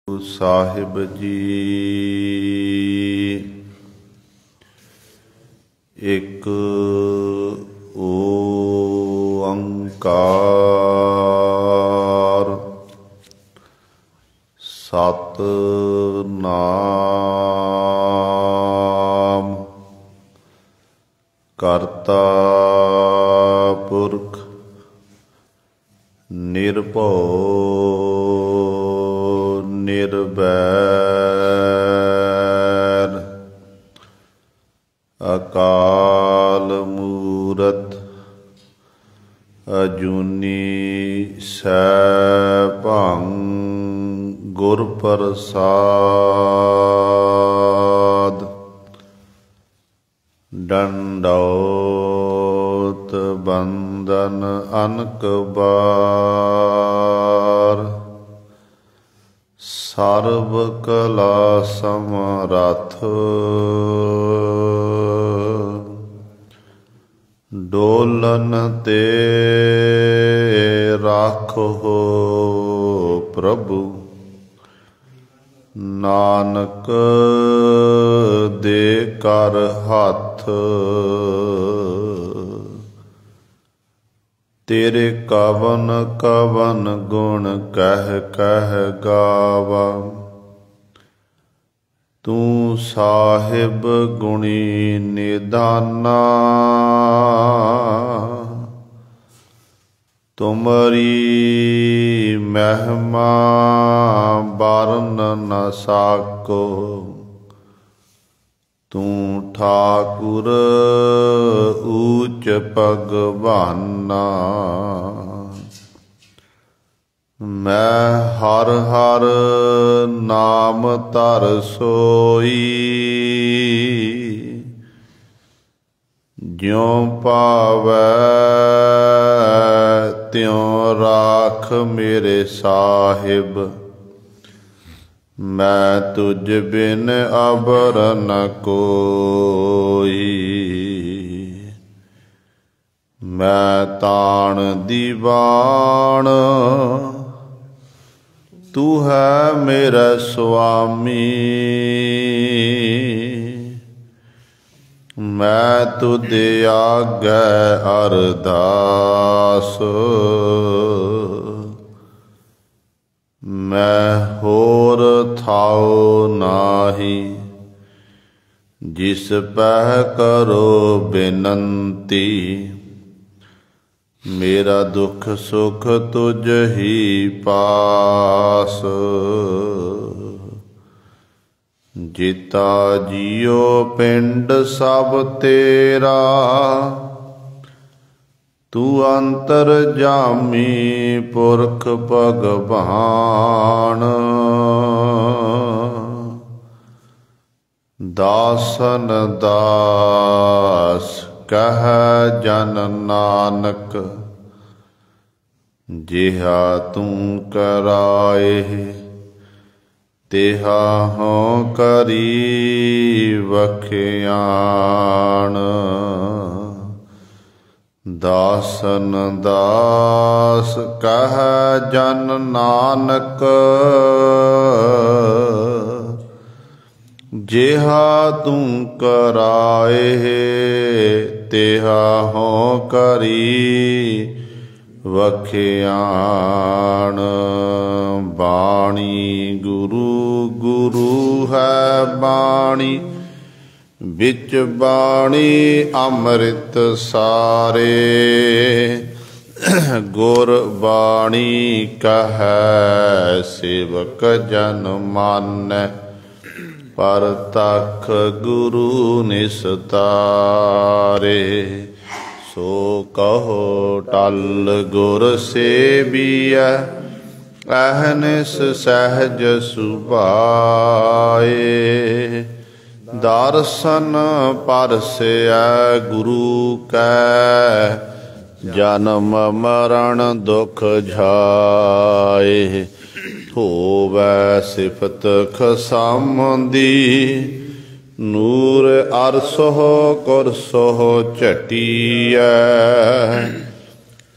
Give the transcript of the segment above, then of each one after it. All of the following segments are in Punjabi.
ਸਾਹਿਬ ਜੀ ਇੱਕ ਓੰਕਾਰ ਸਤਿਨਾਮ ਕਰਤਾ ਪੁਰਖ ਨਿਰਭਉ ਨਿਰਵੈਰ ਅਕਾਲ ਮੂਰਤ ਅਜੂਨੀ ਸੈਭੰ ਗੁਰ ਪ੍ਰਸਾਦ ਡੰਡੌਤ ਬੰਦਨ ਅਨਕ ਬਾਰ ਸਰਬ ਕਲਾ ਸਮਰੱਥ ਡੋਲਨ ਤੇ ਰਾਖੋ ਪ੍ਰਭੂ ਨਾਨਕ ਦੇ ਕਰ ਹੱਥ ਤੇਰੇ ਕਵਨ ਕਵਨ ਗੁਣ ਕਹਿ ਕਹਿ ਗਾਵਾ ਤੂੰ ਸਾਹਿਬ ਗੁਣੀ ਨਿਦਾਨਾ ਤੁਮਰੀ ਮਹਿਮਾ ਬਰਨ ਨ ਸਾਕੋ ਤੂੰ ਠਾਕੁਰ ਊਚ ਭਗਵਾਨਾ ਮੈਂ ਹਰ ਹਰ ਨਾਮ ਧਰ ਸੋਈ ਜਿਉ ਪਾਵੈ ਤਿਉ ਰਾਖ ਮੇਰੇ ਸਾਹਿਬ ਮੈਂ ਤੁਝ ਬਿਨ ਅਬਰ ਨ ਕੋਈ ਮੈਂ ਤਾਣ ਦੀਵਾਨ ਤੂੰ ਹੈ ਮੇਰਾ ਸੁਆਮੀ ਮੈਂ ਤੁਧ ਆਗੈ ਅਰਦਾਸ ਮੈਂ ਹੋਰ ਥਾਉ ਨਾਹੀ ਜਿਸ ਪੈ ਕਰੋ ਬੇਨੰਤੀ ਮੇਰਾ ਦੁੱਖ ਸੁਖ ਤੁਝ ਹੀ ਪਾਸ ਜੀਤਾ ਜੀਉ ਪਿੰਡ ਸਭ ਤੇਰਾ ਤੂੰ ਅੰਤਰ ਜਾਮੀ ਪੁਰਖ ਭਗਵਾਨ ਦਾਸਨ ਦਾਸ ਕਹਿ ਜਨ ਨਾਨਕ ਜਿਹਾ ਤੂੰ ਕਰਾਏ ਤਿਹਾ ਹੋਂ ਕਰੀ ਵਖਿਆਣ ਦਾਸਨ ਦਾਸ ਕਹਿ ਜਨ ਨਾਨਕ ਜਿਹਾ ਤੂੰ ਕਰਾਏ ਤਿਹਾ ਹੋਂ ਕਰੀ ਵਖਿਆਣ ਬਾਣੀ ਗੁਰੂ ਗੁਰੂ ਹੈ ਬਾਣੀ ਵਿੱਚ ਬਾਣੀ ਅੰਮ੍ਰਿਤ ਸਾਰੇ ਗੁਰ ਬਾਣੀ ਕਹੈ ਸੇਵਕ ਜਨ ਮਾਨੈ ਪਰਤਖ ਗੁਰੂ ਨਿਸਤਾਰੇ ਸੋ ਕਹੋ ਟਲ ਗੁਰ ਸੇਬੀਐ ਅਹਨਿਸ ਸਹਿਜ ਸੁਭਾਏ ਦਰਸ਼ਨ ਪਰਸੈ ਗੁਰੂ ਕੈ ਜਨਮ ਮਰਨ ਦੁਖ ਜਾਏ ਹੋਵੈ ਸਿਫਤ ਖਸਮਦੀ ਨੂਰ ਅਰਸੋ ਕੁਰਸੋ ਝਟੀਐ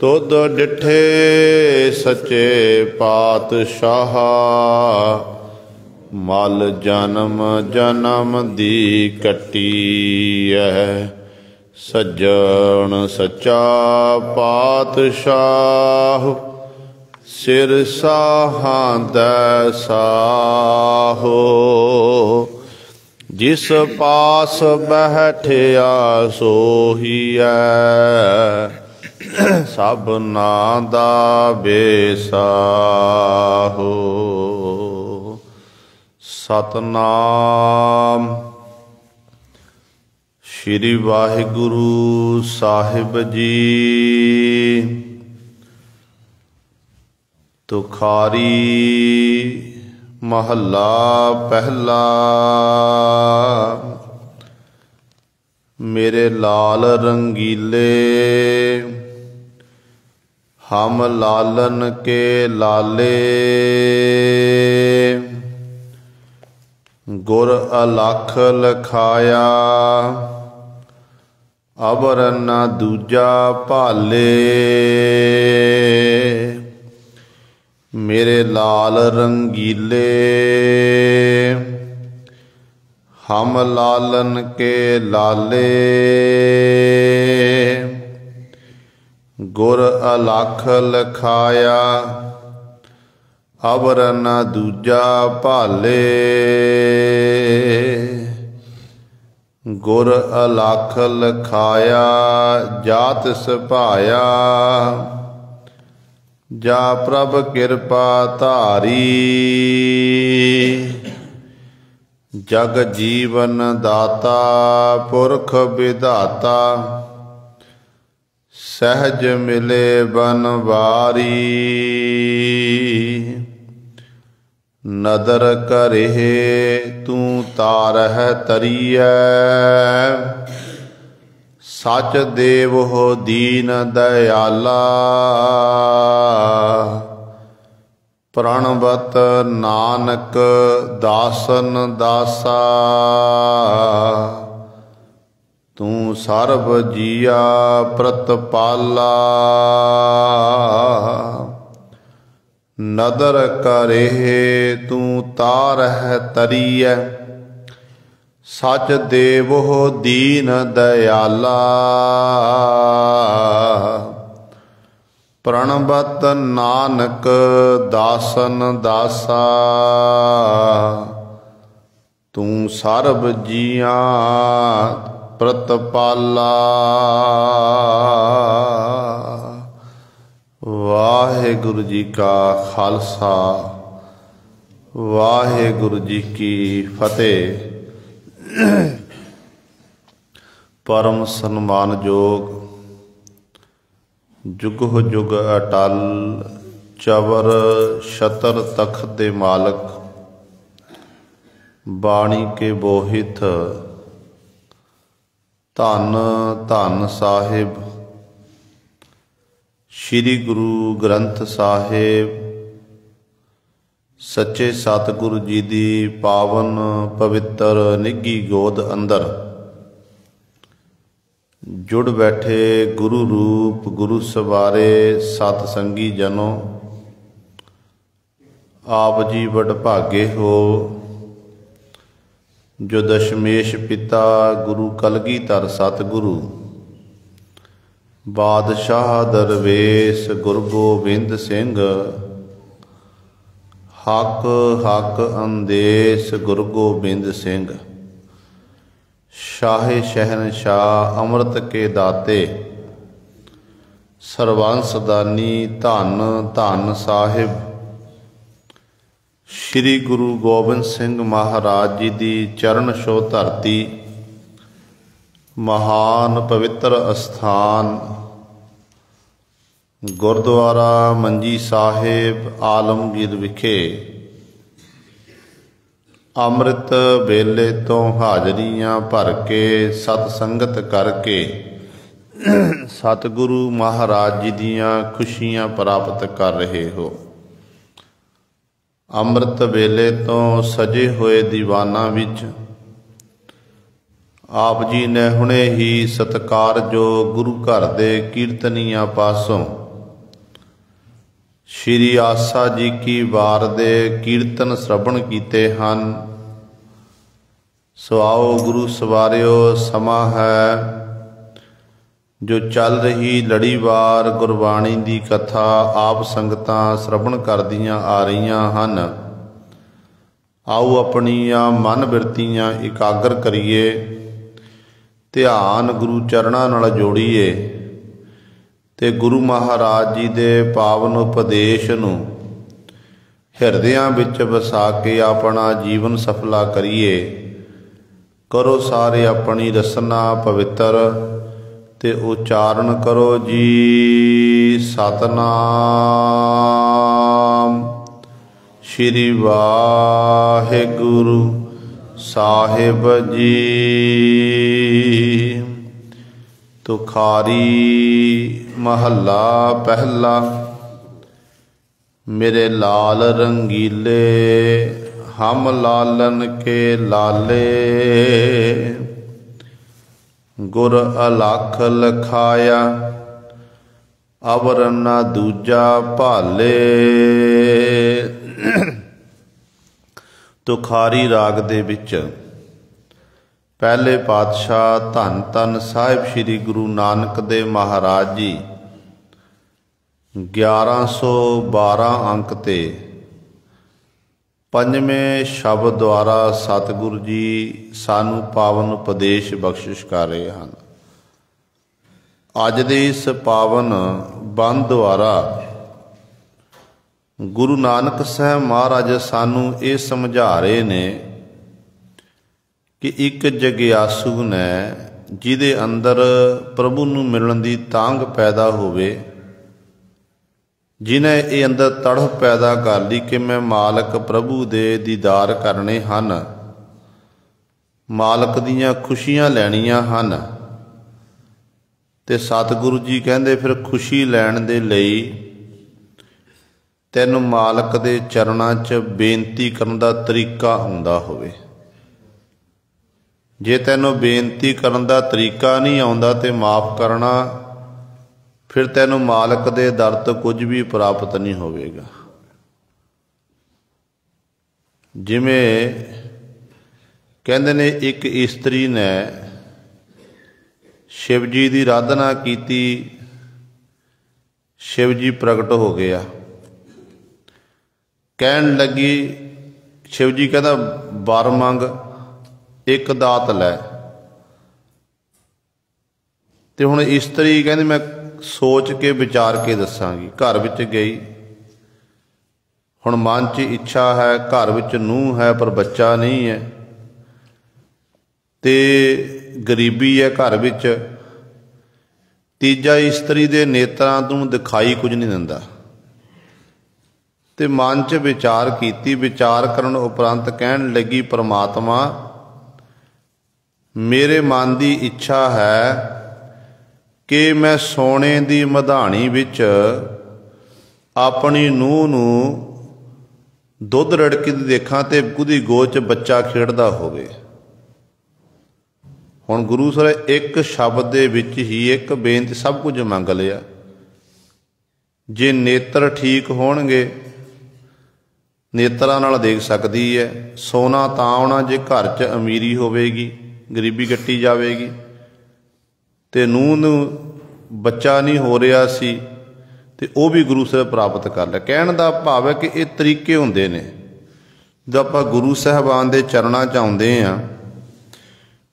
ਤੁਧ ਡਿਠੇ ਸੱਚੇ ਪਾਤਸ਼ਾਹ मल जन्म जन्म दी कट्टीऐ सज्जन सच्चा पातशाह सिर साहां साहो जिस पास बैठिया सोहीऐ सबना दा बेसाहो। सतनाम। श्री वाहिगुरु साहिब जी। तुखारी महला पहला। मेरे लाल रंगीले हम लालन के लाले गुर अलख लखाया अबर न दूजा भाले। मेरे लाल रंगीले हम लालन के लाले गुर अलख लखाया अबर न दूजा भाले। गुर अलख लखाया जात सभाया जा प्रभ कृपा धारी। जग जीवन दाता पुरख विधाता सहज मिले बनवारी। नदर करे तू तारह तरीय सच देव हो दीन दयाला। प्रणवत नानक दासन दासा तू सर्ब जिया प्रतपाला। नदर करे तू तारह तरीय सच देव हो दीन दयाला। प्रणवत नानक दासन दासा तू सर्ब जिया प्रतपाला। वाहिगुरु जी का खालसा वाहिगुरु जी की फतेह। परम सन्मानयोग जुगो जुग अटल चवर छतर तख्त दे मालक बाणी के बोहित धन धन साहिब श्री गुरु ग्रंथ साहिब सच्चे सतगुरु जी दी पावन पवित्र निघी गोद अंदर जुड़ बैठे गुरु रूप गुरु सवारे सतसंगी जनों, आप जी बड़ भागे हो जो दशमेश पिता गुरु कलगीधर सतगुरु बादशाह दरवेश गुरु गोबिंद सिंह हक हक अंदेश गुरु गोबिंद सिंह शाह शहनशाह अमृत के दाते सरवंस दानी धन धन साहिब श्री गुरु गोबिंद सिंह महाराज जी की चरण छो धरती महान पवित्र अस्थान गुरुद्वारा मंजी साहिब आलमगीर विखे अमृत वेले तो हाजरियां भर के सतसंगत करके सतगुरु महाराज जी दियां खुशियां प्राप्त कर रहे हो। अमृत वेले तो सजे हुए दीवाना विच आप जी ने हुणे ही सत्कार जो गुरु घर दे कीर्तनियां पासों ਸ਼੍ਰੀ ਆਸਾ ਜੀ ਕੀ ਵਾਰ ਦੇ ਕੀਰਤਨ ਸ਼ਰਵਣ ਕੀਤੇ ਹਨ। ਸੋ ਆਓ ਗੁਰੂ ਸਵਾਰਿਓ, ਸਮਾਂ ਹੈ ਜੋ ਚੱਲ ਰਹੀ ਲੜੀਵਾਰ ਗੁਰਬਾਣੀ ਦੀ ਕਥਾ ਆਪ ਸੰਗਤਾਂ ਸ਼ਰਵਣ ਕਰਦੀਆਂ ਆ ਰਹੀਆਂ ਹਨ। ਆਓ ਆਪਣੀਆਂ ਮਨ ਬਿਰਤੀਆਂ ਇਕਾਗਰ ਕਰੀਏ, ਧਿਆਨ ਗੁਰੂ ਚਰਨਾਂ ਨਾਲ ਜੋੜੀਏ ਤੇ ਗੁਰੂ ਮਹਾਰਾਜ ਜੀ ਦੇ ਪਾਵਨ ਉਪਦੇਸ਼ ਨੂੰ ਹਿਰਦਿਆਂ ਵਿੱਚ ਵਸਾ ਕੇ ਆਪਣਾ ਜੀਵਨ ਸਫਲਾ ਕਰੀਏ। ਕਰੋ ਸਾਰੇ ਆਪਣੀ ਰਸਨਾ ਪਵਿੱਤਰ ਤੇ ਉਚਾਰਨ ਕਰੋ ਜੀ ਸਤਨਾਮ ਸ਼੍ਰੀ ਵਾਹਿਗੁਰੂ ਸਾਹਿਬ ਜੀ। ਤੁਖਾਰੀ ਮਹੱਲਾ ਪਹਿਲਾ। ਮੇਰੇ ਲਾਲ ਰੰਗੀਲੇ ਹਮ ਲਾਲਨ ਕੇ ਲਾਲੇ, ਗੁਰ ਅਲਖ ਲਖਾਇਆ ਅਵਰ ਨਾ ਦੂਜਾ ਭਾਲੇ। ਤੁਖਾਰੀ ਰਾਗ ਦੇ ਵਿੱਚ ਪਹਿਲੇ ਪਾਤਸ਼ਾਹ ਧੰਨ ਧੰਨ ਸਾਹਿਬ ਸ੍ਰੀ ਗੁਰੂ ਨਾਨਕ ਦੇਵ ਮਹਾਰਾਜ ਜੀ 1112 ਅੰਕ ਤੇ ਪੰਜਵੇਂ ਸ਼ਬਦ ਦੁਆਰਾ ਸਤਿਗੁਰੂ ਜੀ ਸਾਨੂੰ ਪਾਵਨ ਉਪਦੇਸ਼ ਬਖਸ਼ਿਸ਼ ਕਰ ਰਹੇ ਹਨ। ਅੱਜ ਦੇ ਇਸ ਪਾਵਨ ਬੰਦ ਦੁਆਰਾ ਗੁਰੂ ਨਾਨਕ ਸਾਹਿਬ ਮਹਾਰਾਜ ਸਾਨੂੰ ਇਹ ਸਮਝਾ ਰਹੇ ਨੇ ਕਿ ਇੱਕ ਜਗਿਆਸੂ ਨੇ ਜਿਹਦੇ ਅੰਦਰ ਪ੍ਰਭੂ ਨੂੰ ਮਿਲਣ ਦੀ ਤਾਂਘ ਪੈਦਾ ਹੋਵੇ, ਜਿਨੇ ਇਹ ਅੰਦਰ ਤੜਫ ਪੈਦਾ ਕਰ ਲਈ ਕਿ ਮੈਂ ਮਾਲਕ ਪ੍ਰਭੂ ਦੇ ਦੀਦਾਰ ਕਰਨੇ ਹਨ, ਮਾਲਕ ਦੀਆਂ ਖੁਸ਼ੀਆਂ ਲੈਣੀਆਂ ਹਨ। ਤੇ ਸਤਿਗੁਰੂ ਜੀ ਕਹਿੰਦੇ ਫਿਰ ਖੁਸ਼ੀ ਲੈਣ ਦੇ ਲਈ ਤੈਨੂੰ ਮਾਲਕ ਦੇ ਚਰਨਾਂ 'ਚ ਬੇਨਤੀ ਕਰਨ ਦਾ ਤਰੀਕਾ ਆਉਂਦਾ ਹੋਵੇ। ਜੇ ਤੈਨੂੰ ਬੇਨਤੀ ਕਰਨ ਦਾ ਤਰੀਕਾ ਨਹੀਂ ਆਉਂਦਾ ਤੇ ਮਾਫ ਕਰਨਾ, ਫਿਰ ਤੈਨੂੰ ਮਾਲਕ ਦੇ ਦਰ ਤੋਂ ਕੁਝ ਵੀ ਪ੍ਰਾਪਤ ਨਹੀਂ ਹੋਵੇਗਾ। ਜਿਵੇਂ ਕਹਿੰਦੇ ਨੇ ਇੱਕ ਇਸਤਰੀ ਨੇ ਸ਼ਿਵ ਜੀ ਦੀ ਆਰਾਧਨਾ ਕੀਤੀ, ਸ਼ਿਵ ਜੀ ਪ੍ਰਗਟ ਹੋ ਗਿਆ। ਕਹਿਣ ਲੱਗੀ, ਸ਼ਿਵ ਜੀ ਕਹਿੰਦਾ ਵਰ ਮੰਗ, ਇੱਕ ਦਾਤ ਲੈ। ਤੇ ਹੁਣ ਇਸਤਰੀ ਕਹਿੰਦੀ ਮੈਂ ਸੋਚ ਕੇ ਵਿਚਾਰ ਕੇ ਦੱਸਾਂਗੀ। ਘਰ ਵਿੱਚ ਗਈ, ਹੁਣ ਮਨ 'ਚ ਇੱਛਾ ਹੈ, ਘਰ ਵਿੱਚ ਨੂੰਹ ਹੈ ਪਰ ਬੱਚਾ ਨਹੀਂ ਹੈ, ਤੇ ਗਰੀਬੀ ਹੈ ਘਰ ਵਿੱਚ। ਤੀਜਾ ਇਸਤਰੀ ਦੇ ਨੇਤਰਾਂ ਨੂੰ ਦਿਖਾਈ ਕੁਝ ਨਹੀਂ ਦਿੰਦਾ। ਤੇ ਮਨ 'ਚ ਵਿਚਾਰ ਕੀਤੀ, ਵਿਚਾਰ ਕਰਨ ਉਪਰੰਤ ਕਹਿਣ ਲੱਗੀ ਪਰਮਾਤਮਾ ਮੇਰੇ ਮਨ ਦੀ ਇੱਛਾ ਹੈ ਕਿ ਮੈਂ ਸੋਨੇ ਦੀ ਮਧਾਣੀ ਵਿੱਚ ਆਪਣੀ ਨੂੰਹ ਨੂੰ ਦੁੱਧ ਰੜਕਦੀ ਦੇਖਾਂ ਤੇ ਉਹਦੀ ਗੋਦ 'ਚ ਬੱਚਾ ਖੇਡਦਾ ਹੋਵੇ। ਹੁਣ ਗੁਰੂ ਸਾਹਿਬ ਇੱਕ ਸ਼ਬਦ ਦੇ ਵਿੱਚ ਹੀ ਇੱਕ ਬੇਨਤੀ ਸਭ ਕੁਝ ਮੰਗ ਲਿਆ। ਜੇ ਨੇਤਰ ਠੀਕ ਹੋਣਗੇ, ਨੇਤਰਾਂ ਨਾਲ ਦੇਖ ਸਕਦੀ ਹੈ। ਸੋਨਾ ਤਾਂ ਆਉਣਾ ਜੇ ਘਰ 'ਚ ਅਮੀਰੀ ਹੋਵੇਗੀ, ਗਰੀਬੀ ਕੱਟੀ ਜਾਵੇਗੀ। ਤੇ ਨੂੰਹ ਨੂੰ ਬੱਚਾ ਨਹੀਂ ਹੋ ਰਿਹਾ ਸੀ ਤੇ ਉਹ ਵੀ ਗੁਰੂ ਸਾਹਿਬ ਪ੍ਰਾਪਤ ਕਰ ਲਿਆ। ਕਹਿਣ ਦਾ ਭਾਵ ਹੈ ਕਿ ਇਹ ਤਰੀਕੇ ਹੁੰਦੇ ਨੇ। ਜਦੋਂ ਆਪਾਂ ਗੁਰੂ ਸਾਹਿਬਾਨ ਦੇ ਚਰਨਾਂ 'ਚ ਆਉਂਦੇ ਹਾਂ,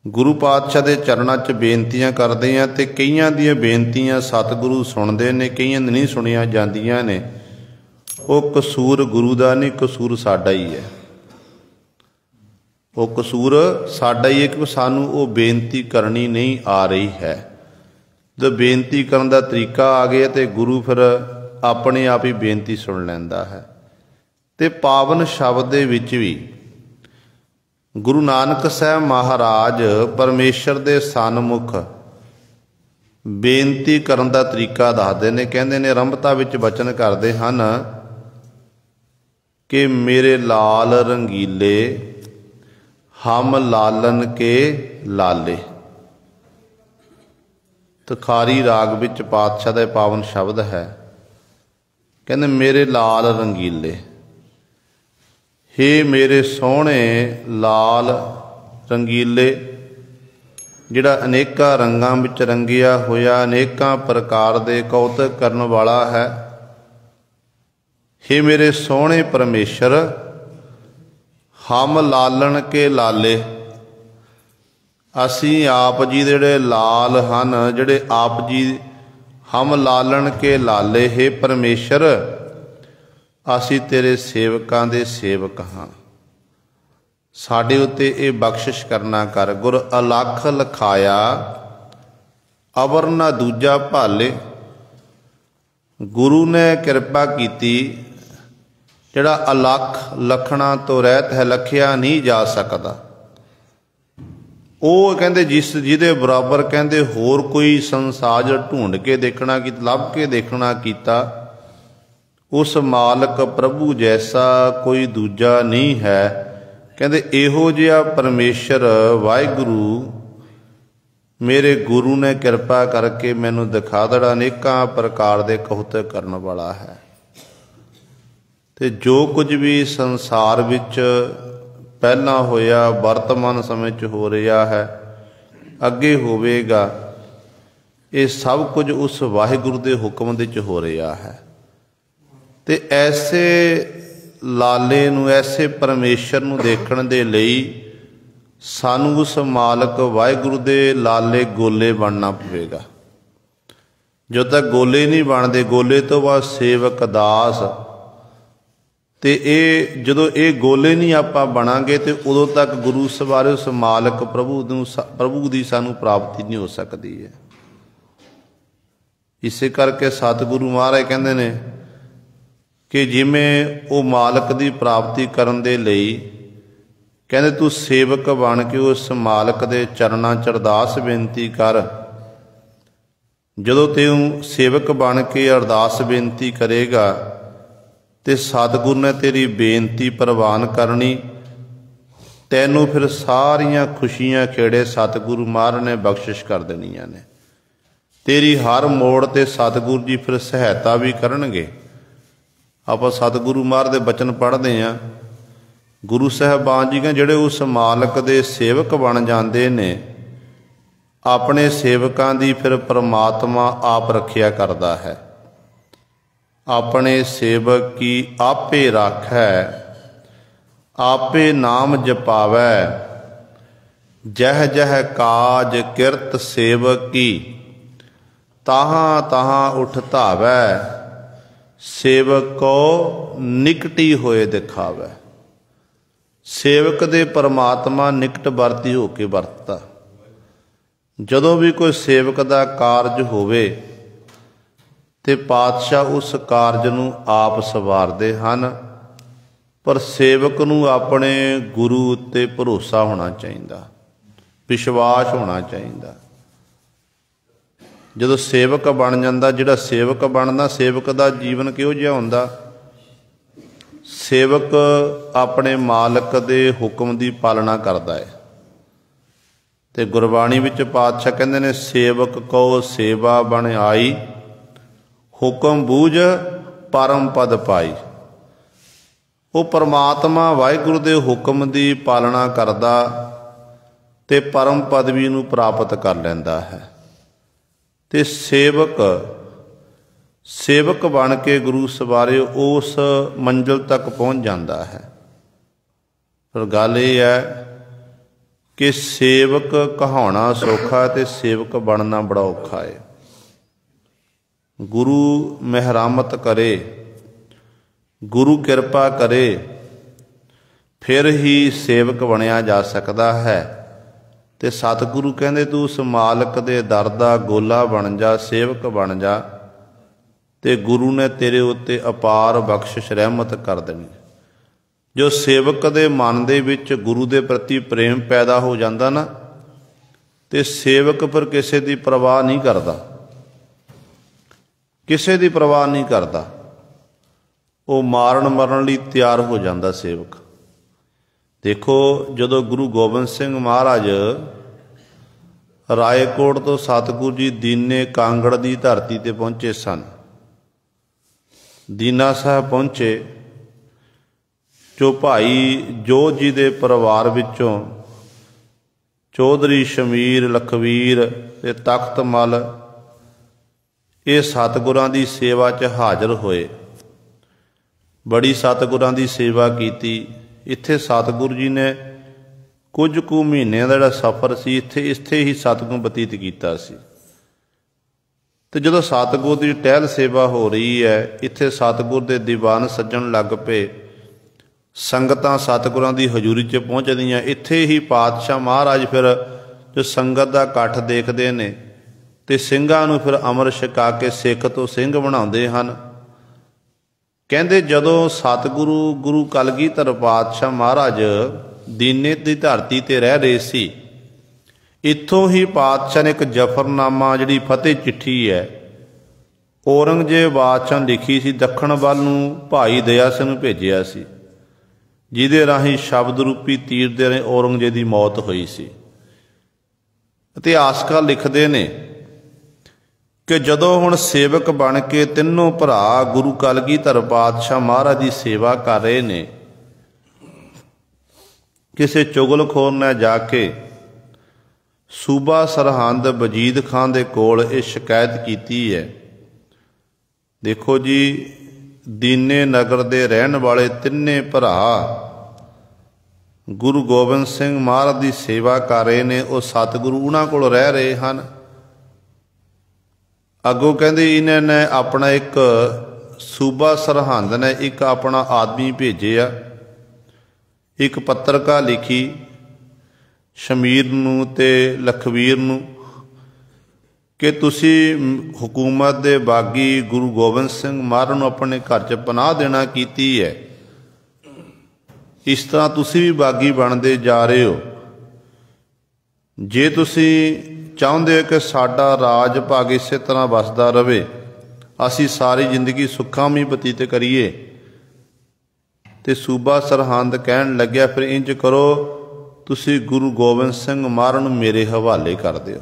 ਗੁਰੂ ਪਾਤਸ਼ਾਹ ਦੇ ਚਰਨਾਂ 'ਚ ਬੇਨਤੀਆਂ ਕਰਦੇ ਹਾਂ, ਤੇ ਕਈਆਂ ਦੀਆਂ ਬੇਨਤੀਆਂ ਸਤਿਗੁਰੂ ਸੁਣਦੇ ਨੇ, ਕਈਆਂ ਦੀ ਨਹੀਂ ਸੁਣੀਆਂ ਜਾਂਦੀਆਂ ਨੇ। ਉਹ ਕਸੂਰ ਗੁਰੂ ਦਾ ਨਹੀਂ, ਕਸੂਰ ਸਾਡਾ ਹੀ ਹੈ। ਉਹ ਕਸੂਰ ਸਾਡਾ ਹੀ ਹੈ ਕਿ ਸਾਨੂੰ ਉਹ ਬੇਨਤੀ ਕਰਨੀ ਨਹੀਂ ਆ ਰਹੀ ਹੈ। ਜਦੋਂ ਬੇਨਤੀ ਕਰਨ ਦਾ ਤਰੀਕਾ ਆ ਗਿਆ ਤੇ ਗੁਰੂ ਫਿਰ ਆਪਣੇ ਆਪ ਹੀ ਬੇਨਤੀ ਸੁਣ ਲੈਂਦਾ ਹੈ। ਤੇ ਪਾਵਨ ਸ਼ਬਦ ਦੇ ਵਿੱਚ ਵੀ ਗੁਰੂ ਨਾਨਕ ਸਾਹਿਬ ਮਹਾਰਾਜ ਪਰਮੇਸ਼ਰ ਦੇ ਸਨਮੁਖ ਬੇਨਤੀ ਕਰਨ ਦਾ ਤਰੀਕਾ ਦੱਸਦੇ ਨੇ। ਕਹਿੰਦੇ ਨੇ ਆਰੰਭਤਾ ਵਿੱਚ ਬਚਨ ਕਰਦੇ ਹਨ ਕਿ ਮੇਰੇ ਲਾਲ ਰੰਗੀਲੇ ਹਮ ਲਾਲਨ ਕੇ ਲਾਲੇ। ਤੁਖਾਰੀ ਰਾਗ ਵਿੱਚ ਪਾਤਸ਼ਾਹ ਦਾ ਪਾਵਨ ਸ਼ਬਦ ਹੈ कहते मेरे लाल रंगीले, हे मेरे सोहणे लाल रंगीले, जिहड़ा अनेकां रंगां विच रंगिया होया, अनेकां प्रकार दे कौतक करन वाला है। हे मेरे सोहणे परमेश्वर, हम लालन के लाले, असी आप जी दे जिहड़े लाल हन, जिहड़े आप जी हम लालन के लाले, हे परमेश्वर असी तेरे सेवकां दे सेवक हाँ। साडे उत्ते ये बख्शिश करना कर। गुर अलख लखाया अवर ना दूजा भाले, गुरु ने कृपा कीती, जिहड़ा अलख लखना तो रहत है, लखिया नहीं जा सकदा। ਉਹ ਕਹਿੰਦੇ ਜਿਸ ਜਿਹਦੇ ਬਰਾਬਰ ਕਹਿੰਦੇ ਹੋਰ ਕੋਈ ਸੰਸਾਰ ਢੂੰਡ ਕੇ ਦੇਖਣਾ ਕਿ ਲੱਭ ਕੇ ਦੇਖਣਾ ਕੀਤਾ, ਉਸ ਮਾਲਕ ਪ੍ਰਭੂ ਜੈਸਾ ਕੋਈ ਦੂਜਾ ਨਹੀਂ ਹੈ। ਕਹਿੰਦੇ ਇਹੋ ਜਿਹਾ ਪਰਮੇਸ਼ਰ ਵਾਹਿਗੁਰੂ ਮੇਰੇ ਗੁਰੂ ਨੇ ਕਿਰਪਾ ਕਰਕੇ ਮੈਨੂੰ ਦਿਖਾ ਦੇਣਾ, ਅਨੇਕਾਂ ਪ੍ਰਕਾਰ ਦੇ ਕੌਤਕ ਕਰਨ ਵਾਲਾ ਹੈ। ਤੇ ਜੋ ਕੁਝ ਵੀ ਸੰਸਾਰ ਵਿੱਚ ਪਹਿਲਾਂ ਹੋਇਆ, ਵਰਤਮਾਨ ਸਮੇਂ 'ਚ ਹੋ ਰਿਹਾ ਹੈ, ਅੱਗੇ ਹੋਵੇਗਾ, ਇਹ ਸਭ ਕੁਝ ਉਸ ਵਾਹਿਗੁਰੂ ਦੇ ਹੁਕਮ ਦੇ 'ਚ ਹੋ ਰਿਹਾ ਹੈ। ਤੇ ਐਸੇ ਲਾਲੇ ਨੂੰ, ਐਸੇ ਪਰਮੇਸ਼ਰ ਨੂੰ ਦੇਖਣ ਦੇ ਲਈ ਸਾਨੂੰ ਉਸ ਮਾਲਕ ਵਾਹਿਗੁਰੂ ਦੇ ਲਾਲੇ ਗੋਲੇ ਬਣਨਾ ਪਵੇਗਾ। ਜਦੋਂ ਤੱਕ ਗੋਲੇ ਨਹੀਂ ਬਣਦੇ, ਗੋਲੇ ਤੋਂ ਬਾਅਦ ਸੇਵਕ ਦਾਸ, ਤੇ ਇਹ ਜਦੋਂ ਇਹ ਗੋਲੇ ਨਹੀਂ ਆਪਾਂ ਬਣਾਂਗੇ ਤੇ ਉਦੋਂ ਤੱਕ ਗੁਰੂ ਸਵਾਰੇ ਉਸ ਮਾਲਕ ਪ੍ਰਭੂ ਦੀ ਸਾਨੂੰ ਪ੍ਰਾਪਤੀ ਨਹੀਂ ਹੋ ਸਕਦੀ ਹੈ। ਇਸੇ ਕਰਕੇ ਸਤਿਗੁਰੂ ਮਹਾਰਾਜ ਕਹਿੰਦੇ ਨੇ ਕਿ ਜਿਵੇਂ ਉਹ ਮਾਲਕ ਦੀ ਪ੍ਰਾਪਤੀ ਕਰਨ ਦੇ ਲਈ ਕਹਿੰਦੇ ਤੂੰ ਸੇਵਕ ਬਣ ਕੇ ਉਸ ਮਾਲਕ ਦੇ ਚਰਨਾਂ 'ਚ ਅਰਦਾਸ ਬੇਨਤੀ ਕਰ। ਜਦੋਂ ਤੂੰ ਸੇਵਕ ਬਣ ਕੇ ਅਰਦਾਸ ਬੇਨਤੀ ਕਰੇਗਾ ਤੇ ਸਤਿਗੁਰੂ ਨੇ ਤੇਰੀ ਬੇਨਤੀ ਪ੍ਰਵਾਨ ਕਰਨੀ, ਤੈਨੂੰ ਫਿਰ ਸਾਰੀਆਂ ਖੁਸ਼ੀਆਂ ਖੇੜੇ ਸਤਿਗੁਰੂ ਮਹਾਰਾਜ ਨੇ ਬਖਸ਼ਿਸ਼ ਕਰ ਦੇਣੀਆਂ ਨੇ। ਤੇਰੀ ਹਰ ਮੋੜ ਤੇ ਸਤਿਗੁਰੂ ਜੀ ਫਿਰ ਸਹਾਇਤਾ ਵੀ ਕਰਨਗੇ। ਆਪਾਂ ਸਤਿਗੁਰੂ ਮਹਾਰਾਜ ਦੇ ਬਚਨ ਪੜ੍ਹਦੇ ਹਾਂ, ਗੁਰੂ ਸਾਹਿਬਾਨ ਜੀ ਜਿਹੜੇ ਉਸ ਮਾਲਕ ਦੇ ਸੇਵਕ ਬਣ ਜਾਂਦੇ ਨੇ, ਆਪਣੇ ਸੇਵਕਾਂ ਦੀ ਫਿਰ ਪ੍ਰਮਾਤਮਾ ਆਪ ਰੱਖਿਆ ਕਰਦਾ ਹੈ। ਆਪਣੇ ਸੇਵਕ ਕੀ ਆਪੇ ਰਾਖੈ, ਆਪੇ ਨਾਮ ਜਪਾਵੈ, ਜਹ ਜਹ ਕਾਜ ਕਿਰਤ ਸੇਵਕ ਕੀ, ਤਾਹਾਂ ਤਾਹਾਂ ਉਠ ਧਾਵੈ, ਸੇਵਕ ਕੋ ਨਿਕਟੀ ਹੋਏ ਦਿਖਾਵੈ। ਸੇਵਕ ਦੇ ਪਰਮਾਤਮਾ ਨਿਕਟ ਵਰਤੀ ਹੋ ਕੇ ਵਰਤਦਾ। ਜਦੋਂ ਵੀ ਕੋਈ ਸੇਵਕ ਦਾ ਕਾਰਜ ਹੋਵੇ ਤੇ ਪਾਤਸ਼ਾਹ ਉਸ ਕਾਰਜ ਨੂੰ ਆਪ ਸਵਾਰਦੇ ਹਨ, ਪਰ ਸੇਵਕ ਨੂੰ ਆਪਣੇ ਗੁਰੂ ਉੱਤੇ ਭਰੋਸਾ ਹੋਣਾ ਚਾਹੀਦਾ, ਵਿਸ਼ਵਾਸ ਹੋਣਾ ਚਾਹੀਦਾ। ਜਦੋਂ ਸੇਵਕ ਬਣ ਜਾਂਦਾ, ਜਿਹੜਾ ਸੇਵਕ ਬਣਦਾ, ਸੇਵਕ ਦਾ ਜੀਵਨ ਕਿਹੋ ਜਿਹਾ ਹੁੰਦਾ? ਸੇਵਕ ਆਪਣੇ ਮਾਲਕ ਦੇ ਹੁਕਮ ਦੀ ਪਾਲਣਾ ਕਰਦਾ ਹੈ। ਤੇ ਗੁਰਬਾਣੀ ਵਿੱਚ ਪਾਤਸ਼ਾਹ ਕਹਿੰਦੇ ਨੇ, ਸੇਵਕ ਕੋ ਸੇਵਾ ਬਣ ਆਈ, ਹੁਕਮ ਬੂਝ ਪਰਮ ਪਦ ਪਾਈ। ਉਹ ਪਰਮਾਤਮਾ ਵਾਹਿਗੁਰੂ ਦੇ ਹੁਕਮ ਦੀ ਪਾਲਣਾ ਕਰਦਾ ਤੇ ਪਰਮ ਪਦਵੀ ਨੂੰ ਪ੍ਰਾਪਤ ਕਰ ਲੈਂਦਾ ਹੈ। ਤੇ ਸੇਵਕ ਬਣ ਕੇ ਗੁਰੂ ਸਵਾਰੇ ਉਸ ਮੰਜ਼ਿਲ ਤੱਕ ਪਹੁੰਚ ਜਾਂਦਾ ਹੈ। ਪਰ ਗੱਲ ਇਹ ਹੈ ਕਿ ਸੇਵਕ ਕਹਾਉਣਾ ਸੌਖਾ ਤੇ ਸੇਵਕ ਬਣਨਾ ਬੜਾ ਔਖਾ ਹੈ। ਗੁਰੂ ਮਿਹਰਮਤ ਕਰੇ, ਗੁਰੂ ਕਿਰਪਾ ਕਰੇ, ਫਿਰ ਹੀ ਸੇਵਕ ਬਣਿਆ ਜਾ ਸਕਦਾ ਹੈ। ਤੇ ਸਤਿਗੁਰੂ ਕਹਿੰਦੇ ਤੂੰ ਉਸ ਮਾਲਕ ਦੇ ਦਰ ਦਾ ਗੋਲਾ ਬਣ ਜਾ, ਸੇਵਕ ਬਣ ਜਾ, ਤੇ ਗੁਰੂ ਨੇ ਤੇਰੇ ਉੱਤੇ ਅਪਾਰ ਬਖਸ਼ਿਸ਼ ਰਹਿਮਤ ਕਰ ਦੇਣੀ। ਜੋ ਸੇਵਕ ਦੇ ਮਨ ਦੇ ਵਿੱਚ ਗੁਰੂ ਦੇ ਪ੍ਰਤੀ ਪ੍ਰੇਮ ਪੈਦਾ ਹੋ ਜਾਂਦਾ ਨਾ, ਤੇ ਸੇਵਕ ਫਿਰ ਕਿਸੇ ਦੀ ਪਰਵਾਹ ਨਹੀਂ ਕਰਦਾ, ਕਿਸੇ ਦੀ ਪਰਵਾਹ ਨਹੀਂ ਕਰਦਾ। ਉਹ ਮਾਰਨ ਮਰਨ ਲਈ ਤਿਆਰ ਹੋ ਜਾਂਦਾ ਸੇਵਕ। ਦੇਖੋ, ਜਦੋਂ ਗੁਰੂ ਗੋਬਿੰਦ ਸਿੰਘ ਮਹਾਰਾਜ ਰਾਏਕੋਟ ਤੋਂ ਸਤਿਗੁਰੂ ਜੀ ਦੀਨੇ ਕਾਂਗੜ ਦੀ ਧਰਤੀ ਤੇ ਪਹੁੰਚੇ ਸਨ, ਦੀਨਾ ਸਾਹਿਬ ਪਹੁੰचे। ਜੋ ਭਾਈ ਜੋਧ ਜੀ ਦੇ ਪਰਿਵਾਰ ਵਿੱਚੋਂ ਚੌਧਰੀ ਸ਼ਮੀਰ, ਲਖਵੀਰ ਤੇ ਤਖਤ ਮਲ ਇਹ ਸਤਿਗੁਰਾਂ ਦੀ ਸੇਵਾ 'ਚ ਹਾਜ਼ਰ ਹੋਏ। ਬੜੀ ਸਤਿਗੁਰਾਂ ਦੀ ਸੇਵਾ ਕੀਤੀ। ਇੱਥੇ ਸਤਿਗੁਰੂ ਜੀ ਨੇ ਕੁਝ ਕੁ ਮਹੀਨਿਆਂ ਦਾ ਜਿਹੜਾ ਸਫ਼ਰ ਸੀ ਇੱਥੇ ਹੀ ਸਤਿਗੁਰੂ ਬਤੀਤ ਕੀਤਾ ਸੀ। ਤੇ ਜਦੋਂ ਸਤਿਗੁਰ ਦੀ ਟਹਿਲ ਸੇਵਾ ਹੋ ਰਹੀ ਹੈ, ਇੱਥੇ ਸਤਿਗੁਰ ਦੇ ਦੀਵਾਨ ਸੱਜਣ ਲੱਗ ਪਏ। ਸੰਗਤਾਂ ਸਤਿਗੁਰਾਂ ਦੀ ਹਜ਼ੂਰੀ 'ਚ ਪਹੁੰਚਦੀਆਂ। ਇੱਥੇ ਹੀ ਪਾਤਸ਼ਾਹ ਮਹਾਰਾਜ ਫਿਰ ਜੋ ਸੰਗਤ ਦਾ ਇਕੱਠ ਦੇਖਦੇ ਨੇ ਤੇ ਸਿੰਘਾਂ ਨੂੰ ਫਿਰ ਅੰਮ੍ਰਿਤ ਛਕਾ ਕੇ ਸਿੱਖ ਤੋਂ ਸਿੰਘ ਬਣਾਉਂਦੇ ਹਨ। ਕਹਿੰਦੇ ਜਦੋਂ ਸਤਿਗੁਰੂ ਗੁਰੂ ਕਲਗੀਧਰ ਪਾਤਸ਼ਾਹ ਮਹਾਰਾਜ ਦੀਨੇ ਦੀ ਧਰਤੀ ਤੇ ਰਹਿ ਰਹੇ ਸੀ, ਇੱਥੋਂ ਹੀ ਪਾਤਸ਼ਾਹ ਨੇ ਇੱਕ ਜਫਰਨਾਮਾ ਜਿਹੜੀ ਫਤਿਹ ਚਿੱਠੀ ਹੈ ਔਰੰਗਜ਼ੇਬ ਬਾਦਸ਼ਾਹ ਲਿਖੀ ਸੀ, ਦੱਖਣ ਵੱਲ ਨੂੰ ਭਾਈ ਦਇਆ ਸਿੰਘ ਨੂੰ ਭੇਜਿਆ ਸੀ, ਜਿਹਦੇ ਰਾਹੀਂ ਸ਼ਬਦ ਰੂਪੀ ਤੀਰ ਦੇ ਰਾਹੀਂ ਔਰੰਗਜ਼ੇਬ ਦੀ ਮੌਤ ਹੋਈ ਸੀ। ਇਤਿਹਾਸਕਾਰ ਲਿਖਦੇ ਨੇ ਕਿ ਜਦੋਂ ਹੁਣ ਸੇਵਕ ਬਣ ਕੇ ਤਿੰਨੋਂ ਭਰਾ ਗੁਰੂ ਕਲਗੀਧਰ ਪਾਤਸ਼ਾਹ ਮਹਾਰਾਜ ਦੀ ਸੇਵਾ ਕਰ ਰਹੇ ਨੇ, ਕਿਸੇ ਚੁਗਲਖੋਰ ਨੇ ਜਾ ਕੇ ਸੂਬਾ ਸਰਹੰਦ ਵਜੀਦ ਖਾਨ ਦੇ ਕੋਲ ਇਹ ਸ਼ਿਕਾਇਤ ਕੀਤੀ ਹੈ। ਦੇਖੋ ਜੀ, ਦੀਨੇ ਨਗਰ ਦੇ ਰਹਿਣ ਵਾਲੇ ਤਿੰਨੇ ਭਰਾ ਗੁਰੂ ਗੋਬਿੰਦ ਸਿੰਘ ਮਹਾਰਾਜ ਦੀ ਸੇਵਾ ਕਰ ਰਹੇ ਨੇ। ਉਹ ਸਤਿਗੁਰੂ ਉਹਨਾਂ ਕੋਲ ਰਹਿ ਰਹੇ ਹਨ। ਅੱਗੋਂ ਕਹਿੰਦੇ ਇਹਨਾਂ ਨੇ ਆਪਣਾ ਇੱਕ ਸੂਬਾ ਸਰਹੰਦ ਨੇ ਇੱਕ ਆਪਣਾ ਆਦਮੀ ਭੇਜਿਆ, ਇੱਕ ਪੱਤਰਕਾ ਲਿਖੀ ਸ਼ਮੀਰ ਨੂੰ ਤੇ ਲਖਵੀਰ ਨੂੰ ਕਿ ਤੁਸੀਂ ਹਕੂਮਤ ਦੇ ਬਾਗੀ ਗੁਰੂ ਗੋਬਿੰਦ ਸਿੰਘ ਮਹਾਰਾਜ ਨੂੰ ਆਪਣੇ ਘਰ 'ਚ ਪਨਾਹ ਦੇਣਾ ਕੀਤੀ ਹੈ। ਇਸ ਤਰ੍ਹਾਂ ਤੁਸੀਂ ਵੀ ਬਾਗੀ ਬਣਦੇ ਜਾ ਰਹੇ ਹੋ। ਜੇ ਤੁਸੀਂ ਚਾਹੁੰਦੇ ਹੋ ਕਿ ਸਾਡਾ ਰਾਜ ਭਾਗ ਇਸੇ ਤਰ੍ਹਾਂ ਵਸਦਾ ਰਹੇ, ਅਸੀਂ ਸਾਰੀ ਜ਼ਿੰਦਗੀ ਸੁੱਖਾਂ ਬਤੀਤ ਕਰੀਏ, ਤੇ ਸੂਬਾ ਸਰਹੰਦ ਕਹਿਣ ਲੱਗਿਆ ਫਿਰ ਇੰਜ ਕਰੋ, ਤੁਸੀਂ ਗੁਰੂ ਗੋਬਿੰਦ ਸਿੰਘ ਮਹਾਰਾਜ ਨੂੰ ਮੇਰੇ ਹਵਾਲੇ ਕਰ ਦਿਓ।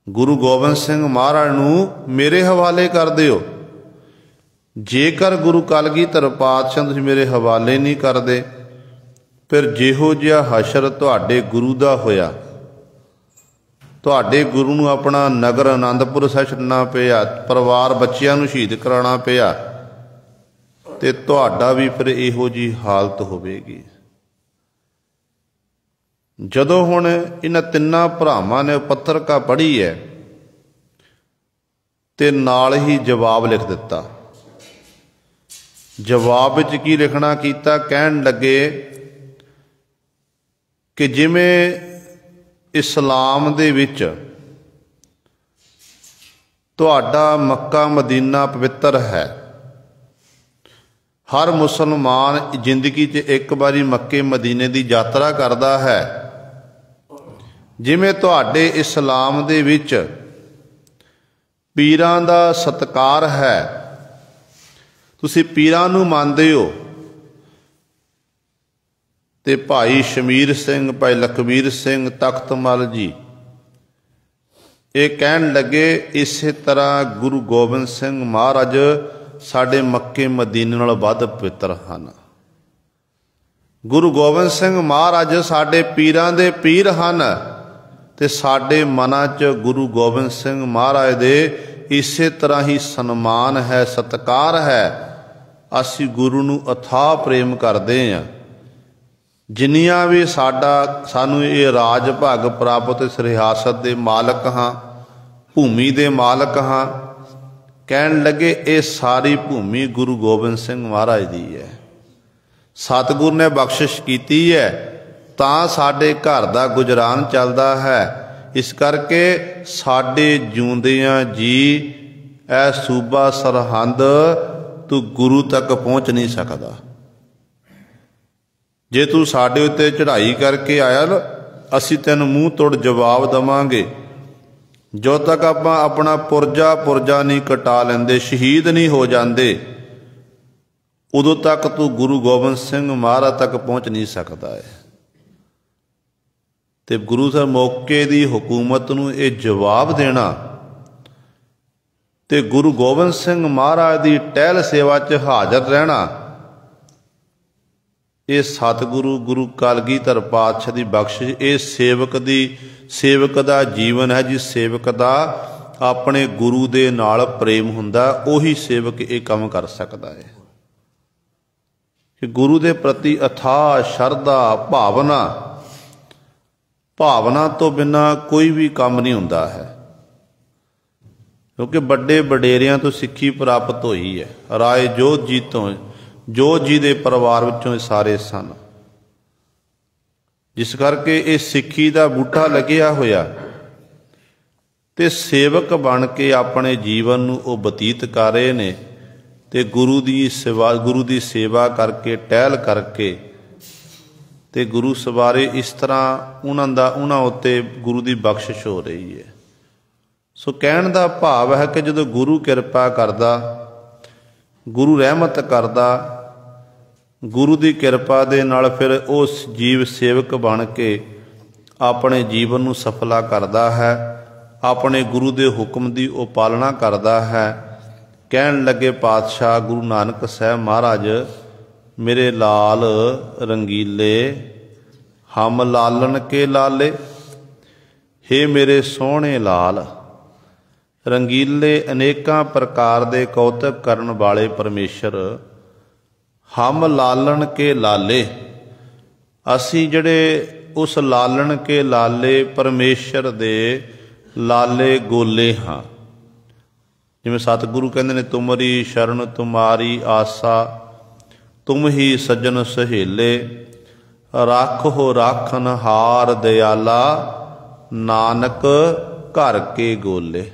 ਗੁਰੂ ਗੋਬਿੰਦ ਸਿੰਘ ਮਹਾਰਾਜ ਨੂੰ ਮੇਰੇ ਹਵਾਲੇ ਕਰ ਦਿਓ। ਜੇਕਰ ਗੁਰੂ ਕਲਗੀਧਰ ਪਾਤਸ਼ਾਹ ਤੁਸੀਂ ਮੇਰੇ ਹਵਾਲੇ ਨਹੀਂ ਕਰਦੇ, ਫਿਰ ਜਿਹੋ ਜਿਹਾ ਹਸ਼ਰ ਤੁਹਾਡੇ ਗੁਰੂ ਦਾ ਹੋਇਆ, ਤੁਹਾਡੇ ਗੁਰੂ ਨੂੰ ਆਪਣਾ ਨਗਰ ਆਨੰਦਪੁਰ ਸਾਹਿਬ ਛੱਡਣਾ ਪਿਆ, ਪਰਿਵਾਰ ਬੱਚਿਆਂ ਨੂੰ ਸ਼ਹੀਦ ਕਰਾਉਣਾ ਪਿਆ, ਤੇ ਤੁਹਾਡਾ ਵੀ ਫਿਰ ਇਹੋ ਜਿਹੀ ਹਾਲਤ ਹੋਵੇਗੀ। ਜਦੋਂ ਹੁਣ ਇਹਨਾਂ ਤਿੰਨਾਂ ਭਰਾਵਾਂ ਨੇ ਪੱਤਰਕਾ ਪੜ੍ਹੀ ਹੈ ਤੇ ਨਾਲ ਹੀ ਜਵਾਬ ਲਿਖ ਦਿੱਤਾ। ਜਵਾਬ ਵਿੱਚ ਕੀ ਲਿਖਣਾ ਕੀਤਾ? ਕਹਿਣ ਲੱਗੇ ਕਿ ਜਿਵੇਂ ਇਸਲਾਮ ਦੇ ਵਿੱਚ ਤੁਹਾਡਾ ਮੱਕਾ ਮਦੀਨਾ ਪਵਿੱਤਰ ਹੈ, ਹਰ ਮੁਸਲਮਾਨ ਜ਼ਿੰਦਗੀ 'ਚ ਇੱਕ ਵਾਰੀ ਮੱਕੇ ਮਦੀਨੇ ਦੀ ਯਾਤਰਾ ਕਰਦਾ ਹੈ, ਜਿਵੇਂ ਤੁਹਾਡੇ ਇਸਲਾਮ ਦੇ ਵਿੱਚ ਪੀਰਾਂ ਦਾ ਸਤਿਕਾਰ ਹੈ, ਤੁਸੀਂ ਪੀਰਾਂ ਨੂੰ ਮੰਨਦੇ ਹੋ, ਤੇ ਭਾਈ ਸ਼ਮੀਰ ਸਿੰਘ, ਭਾਈ ਲਖਵੀਰ ਸਿੰਘ, ਤਖਤ ਮਲ ਜੀ ਇਹ ਕਹਿਣ ਲੱਗੇ ਇਸੇ ਤਰ੍ਹਾਂ ਗੁਰੂ ਗੋਬਿੰਦ ਸਿੰਘ ਮਹਾਰਾਜ ਸਾਡੇ ਮੱਕੇ ਮਦੀਨੇ ਨਾਲ ਵੱਧ ਪਵਿੱਤਰ ਹਨ। ਗੁਰੂ ਗੋਬਿੰਦ ਸਿੰਘ ਮਹਾਰਾਜ ਸਾਡੇ ਪੀਰਾਂ ਦੇ ਪੀਰ ਹਨ, ਤੇ ਸਾਡੇ ਮਨਾਂ 'ਚ ਗੁਰੂ ਗੋਬਿੰਦ ਸਿੰਘ ਮਹਾਰਾਜ ਦੇ ਇਸੇ ਤਰ੍ਹਾਂ ਹੀ ਸਨਮਾਨ ਹੈ, ਸਤਿਕਾਰ ਹੈ। ਅਸੀਂ ਗੁਰੂ ਨੂੰ ਅਥਾਹ ਪ੍ਰੇਮ ਕਰਦੇ ਹਾਂ। ਜਿੰਨੀਆਂ ਵੀ ਸਾਨੂੰ ਇਹ ਰਾਜ ਭਾਗ ਪ੍ਰਾਪਤ, ਇਸ ਰਿਆਸਤ ਦੇ ਮਾਲਕ ਹਾਂ, ਭੂਮੀ ਦੇ ਮਾਲਕ ਹਾਂ, ਕਹਿਣ ਲੱਗੇ ਇਹ ਸਾਰੀ ਭੂਮੀ ਗੁਰੂ ਗੋਬਿੰਦ ਸਿੰਘ ਮਹਾਰਾਜ ਦੀ ਹੈ। ਸਤਿਗੁਰ ਨੇ ਬਖਸ਼ਿਸ਼ ਕੀਤੀ ਹੈ ਤਾਂ ਸਾਡੇ ਘਰ ਦਾ ਗੁਜ਼ਰਾਨ ਚੱਲਦਾ ਹੈ। ਇਸ ਕਰਕੇ ਸਾਡੇ ਜਿਉਂਦਿਆਂ ਜੀ ਇਹ ਸੂਬਾ ਸਰਹੰਦ ਤੂੰ ਗੁਰੂ ਤੱਕ ਪਹੁੰਚ ਨਹੀਂ ਸਕਦਾ। ਜੇ ਤੂੰ ਸਾਡੇ ਉੱਤੇ ਚੜ੍ਹਾਈ ਕਰਕੇ ਆਇਆ ਨਾ, ਅਸੀਂ ਤੈਨੂੰ ਮੂੰਹ ਤੋੜ ਜਵਾਬ ਦੇਵਾਂਗੇ। ਜਦੋਂ ਤੱਕ ਆਪਾਂ ਆਪਣਾ ਪੁਰਜਾ ਨਹੀਂ ਕਟਾ ਲੈਂਦੇ, ਸ਼ਹੀਦ ਨਹੀਂ ਹੋ ਜਾਂਦੇ, ਉਦੋਂ ਤੱਕ ਤੂੰ ਗੁਰੂ ਗੋਬਿੰਦ ਸਿੰਘ ਮਹਾਰਾਜ ਤੱਕ ਪਹੁੰਚ ਨਹੀਂ ਸਕਦਾ ਹੈ। ਤੇ ਗੁਰੂ ਸਾਹਿਬ ਮੌਕੇ ਦੀ ਹਕੂਮਤ ਨੂੰ ਇਹ ਜਵਾਬ ਦੇਣਾ, ਤੇ ਗੁਰੂ ਗੋਬਿੰਦ ਸਿੰਘ ਮਹਾਰਾਜ ਦੀ ਟਹਿਲ ਸੇਵਾ 'ਚ ਹਾਜ਼ਰ ਰਹਿਣਾ, ਇਹ ਸਤਿਗੁਰੂ ਗੁਰੂ ਕਲਗੀਧਰ ਪਾਤਸ਼ਾਹ ਦੀ ਬਖਸ਼ਿਸ਼। ਇਹ ਸੇਵਕ ਦਾ ਜੀਵਨ ਹੈ। ਜਿਸ ਸੇਵਕ ਦਾ ਆਪਣੇ ਗੁਰੂ ਦੇ ਨਾਲ ਪ੍ਰੇਮ ਹੁੰਦਾ, ਉਹੀ ਸੇਵਕ ਇਹ ਕੰਮ ਕਰ ਸਕਦਾ ਹੈ ਕਿ ਗੁਰੂ ਦੇ ਪ੍ਰਤੀ ਅਥਾਹ ਸ਼ਰਧਾ ਭਾਵਨਾ ਤੋਂ ਬਿਨਾਂ ਕੋਈ ਵੀ ਕੰਮ ਨਹੀਂ ਹੁੰਦਾ ਹੈ। ਕਿਉਂਕਿ ਵੱਡੇ ਵਡੇਰਿਆਂ ਤੋਂ ਸਿੱਖੀ ਪ੍ਰਾਪਤ ਹੋਈ ਹੈ। ਰਾਏ ਜੋਧ ਜੀ ਤੋਂ, ਜੋਧ ਜੀ ਦੇ ਪਰਿਵਾਰ ਵਿੱਚੋਂ ਇਹ ਸਾਰੇ ਸਨ। ਜਿਸ ਕਰਕੇ ਇਹ ਸਿੱਖੀ ਦਾ ਬੂਟਾ ਲੱਗਿਆ ਹੋਇਆ ਤੇ ਸੇਵਕ ਬਣ ਕੇ ਆਪਣੇ ਜੀਵਨ ਨੂੰ ਉਹ ਬਤੀਤ ਕਰ ਰਹੇ ਨੇ। ਤੇ ਗੁਰੂ ਦੀ ਸੇਵਾ ਕਰਕੇ, ਟਹਿਲ ਕਰਕੇ ਤੇ ਗੁਰੂ ਸਵਾਰੇ ਇਸ ਤਰ੍ਹਾਂ ਉਹਨਾਂ ਉੱਤੇ ਗੁਰੂ ਦੀ ਬਖਸ਼ਿਸ਼ ਹੋ ਰਹੀ ਹੈ। ਸੋ ਕਹਿਣ ਦਾ ਭਾਵ ਹੈ ਕਿ ਜਦੋਂ ਗੁਰੂ ਕਿਰਪਾ ਕਰਦਾ, ਗੁਰੂ ਰਹਿਮਤ ਕਰਦਾ, ਗੁਰੂ ਦੀ ਕਿਰਪਾ ਦੇ ਨਾਲ ਫਿਰ ਉਸ ਜੀਵ ਸੇਵਕ ਬਣ ਕੇ ਆਪਣੇ ਜੀਵਨ ਨੂੰ ਸਫਲਾ ਕਰਦਾ ਹੈ, ਆਪਣੇ ਗੁਰੂ ਦੇ ਹੁਕਮ ਦੀ ਉਹ ਪਾਲਣਾ ਕਰਦਾ ਹੈ। ਕਹਿਣ ਲੱਗੇ ਪਾਤਸ਼ਾਹ ਗੁਰੂ ਨਾਨਕ ਸਾਹਿਬ ਮਹਾਰਾਜ, ਮੇਰੇ ਲਾਲ ਰੰਗੀਲੇ ਹਮ ਲਾਲਨ ਕੇ ਲਾਲੇ, ਹੇ ਮੇਰੇ ਸੋਹਣੇ ਲਾਲ। ਰੰਗੀਲੇ ਅਨੇਕਾਂ ਪ੍ਰਕਾਰ ਦੇ ਕੌਤਕ ਕਰਨ ਵਾਲੇ ਪਰਮੇਸ਼ਰ, ਹਮ ਲਾਲਣ ਕੇ ਲਾਲੇ, ਅਸੀਂ ਜਿਹੜੇ ਉਸ ਲਾਲਣ ਕੇ ਲਾਲੇ ਪਰਮੇਸ਼ਰ ਦੇ ਲਾਲੇ ਗੋਲੇ ਹਾਂ। ਜਿਵੇਂ ਸਤਿਗੁਰੂ ਕਹਿੰਦੇ ਨੇ, ਤੁਮਰੀ ਸ਼ਰਨ ਤੁਮਾਰੀ ਆਸਾ, ਤੁਮ ਹੀ ਸੱਜਣ ਸਹੇਲੇ, ਰਾਖੋ ਰਾਖਨ ਹਾਰ ਦਿਆਲਾ, ਨਾਨਕ ਘਰ ਕੇ ਗੋਲੇ।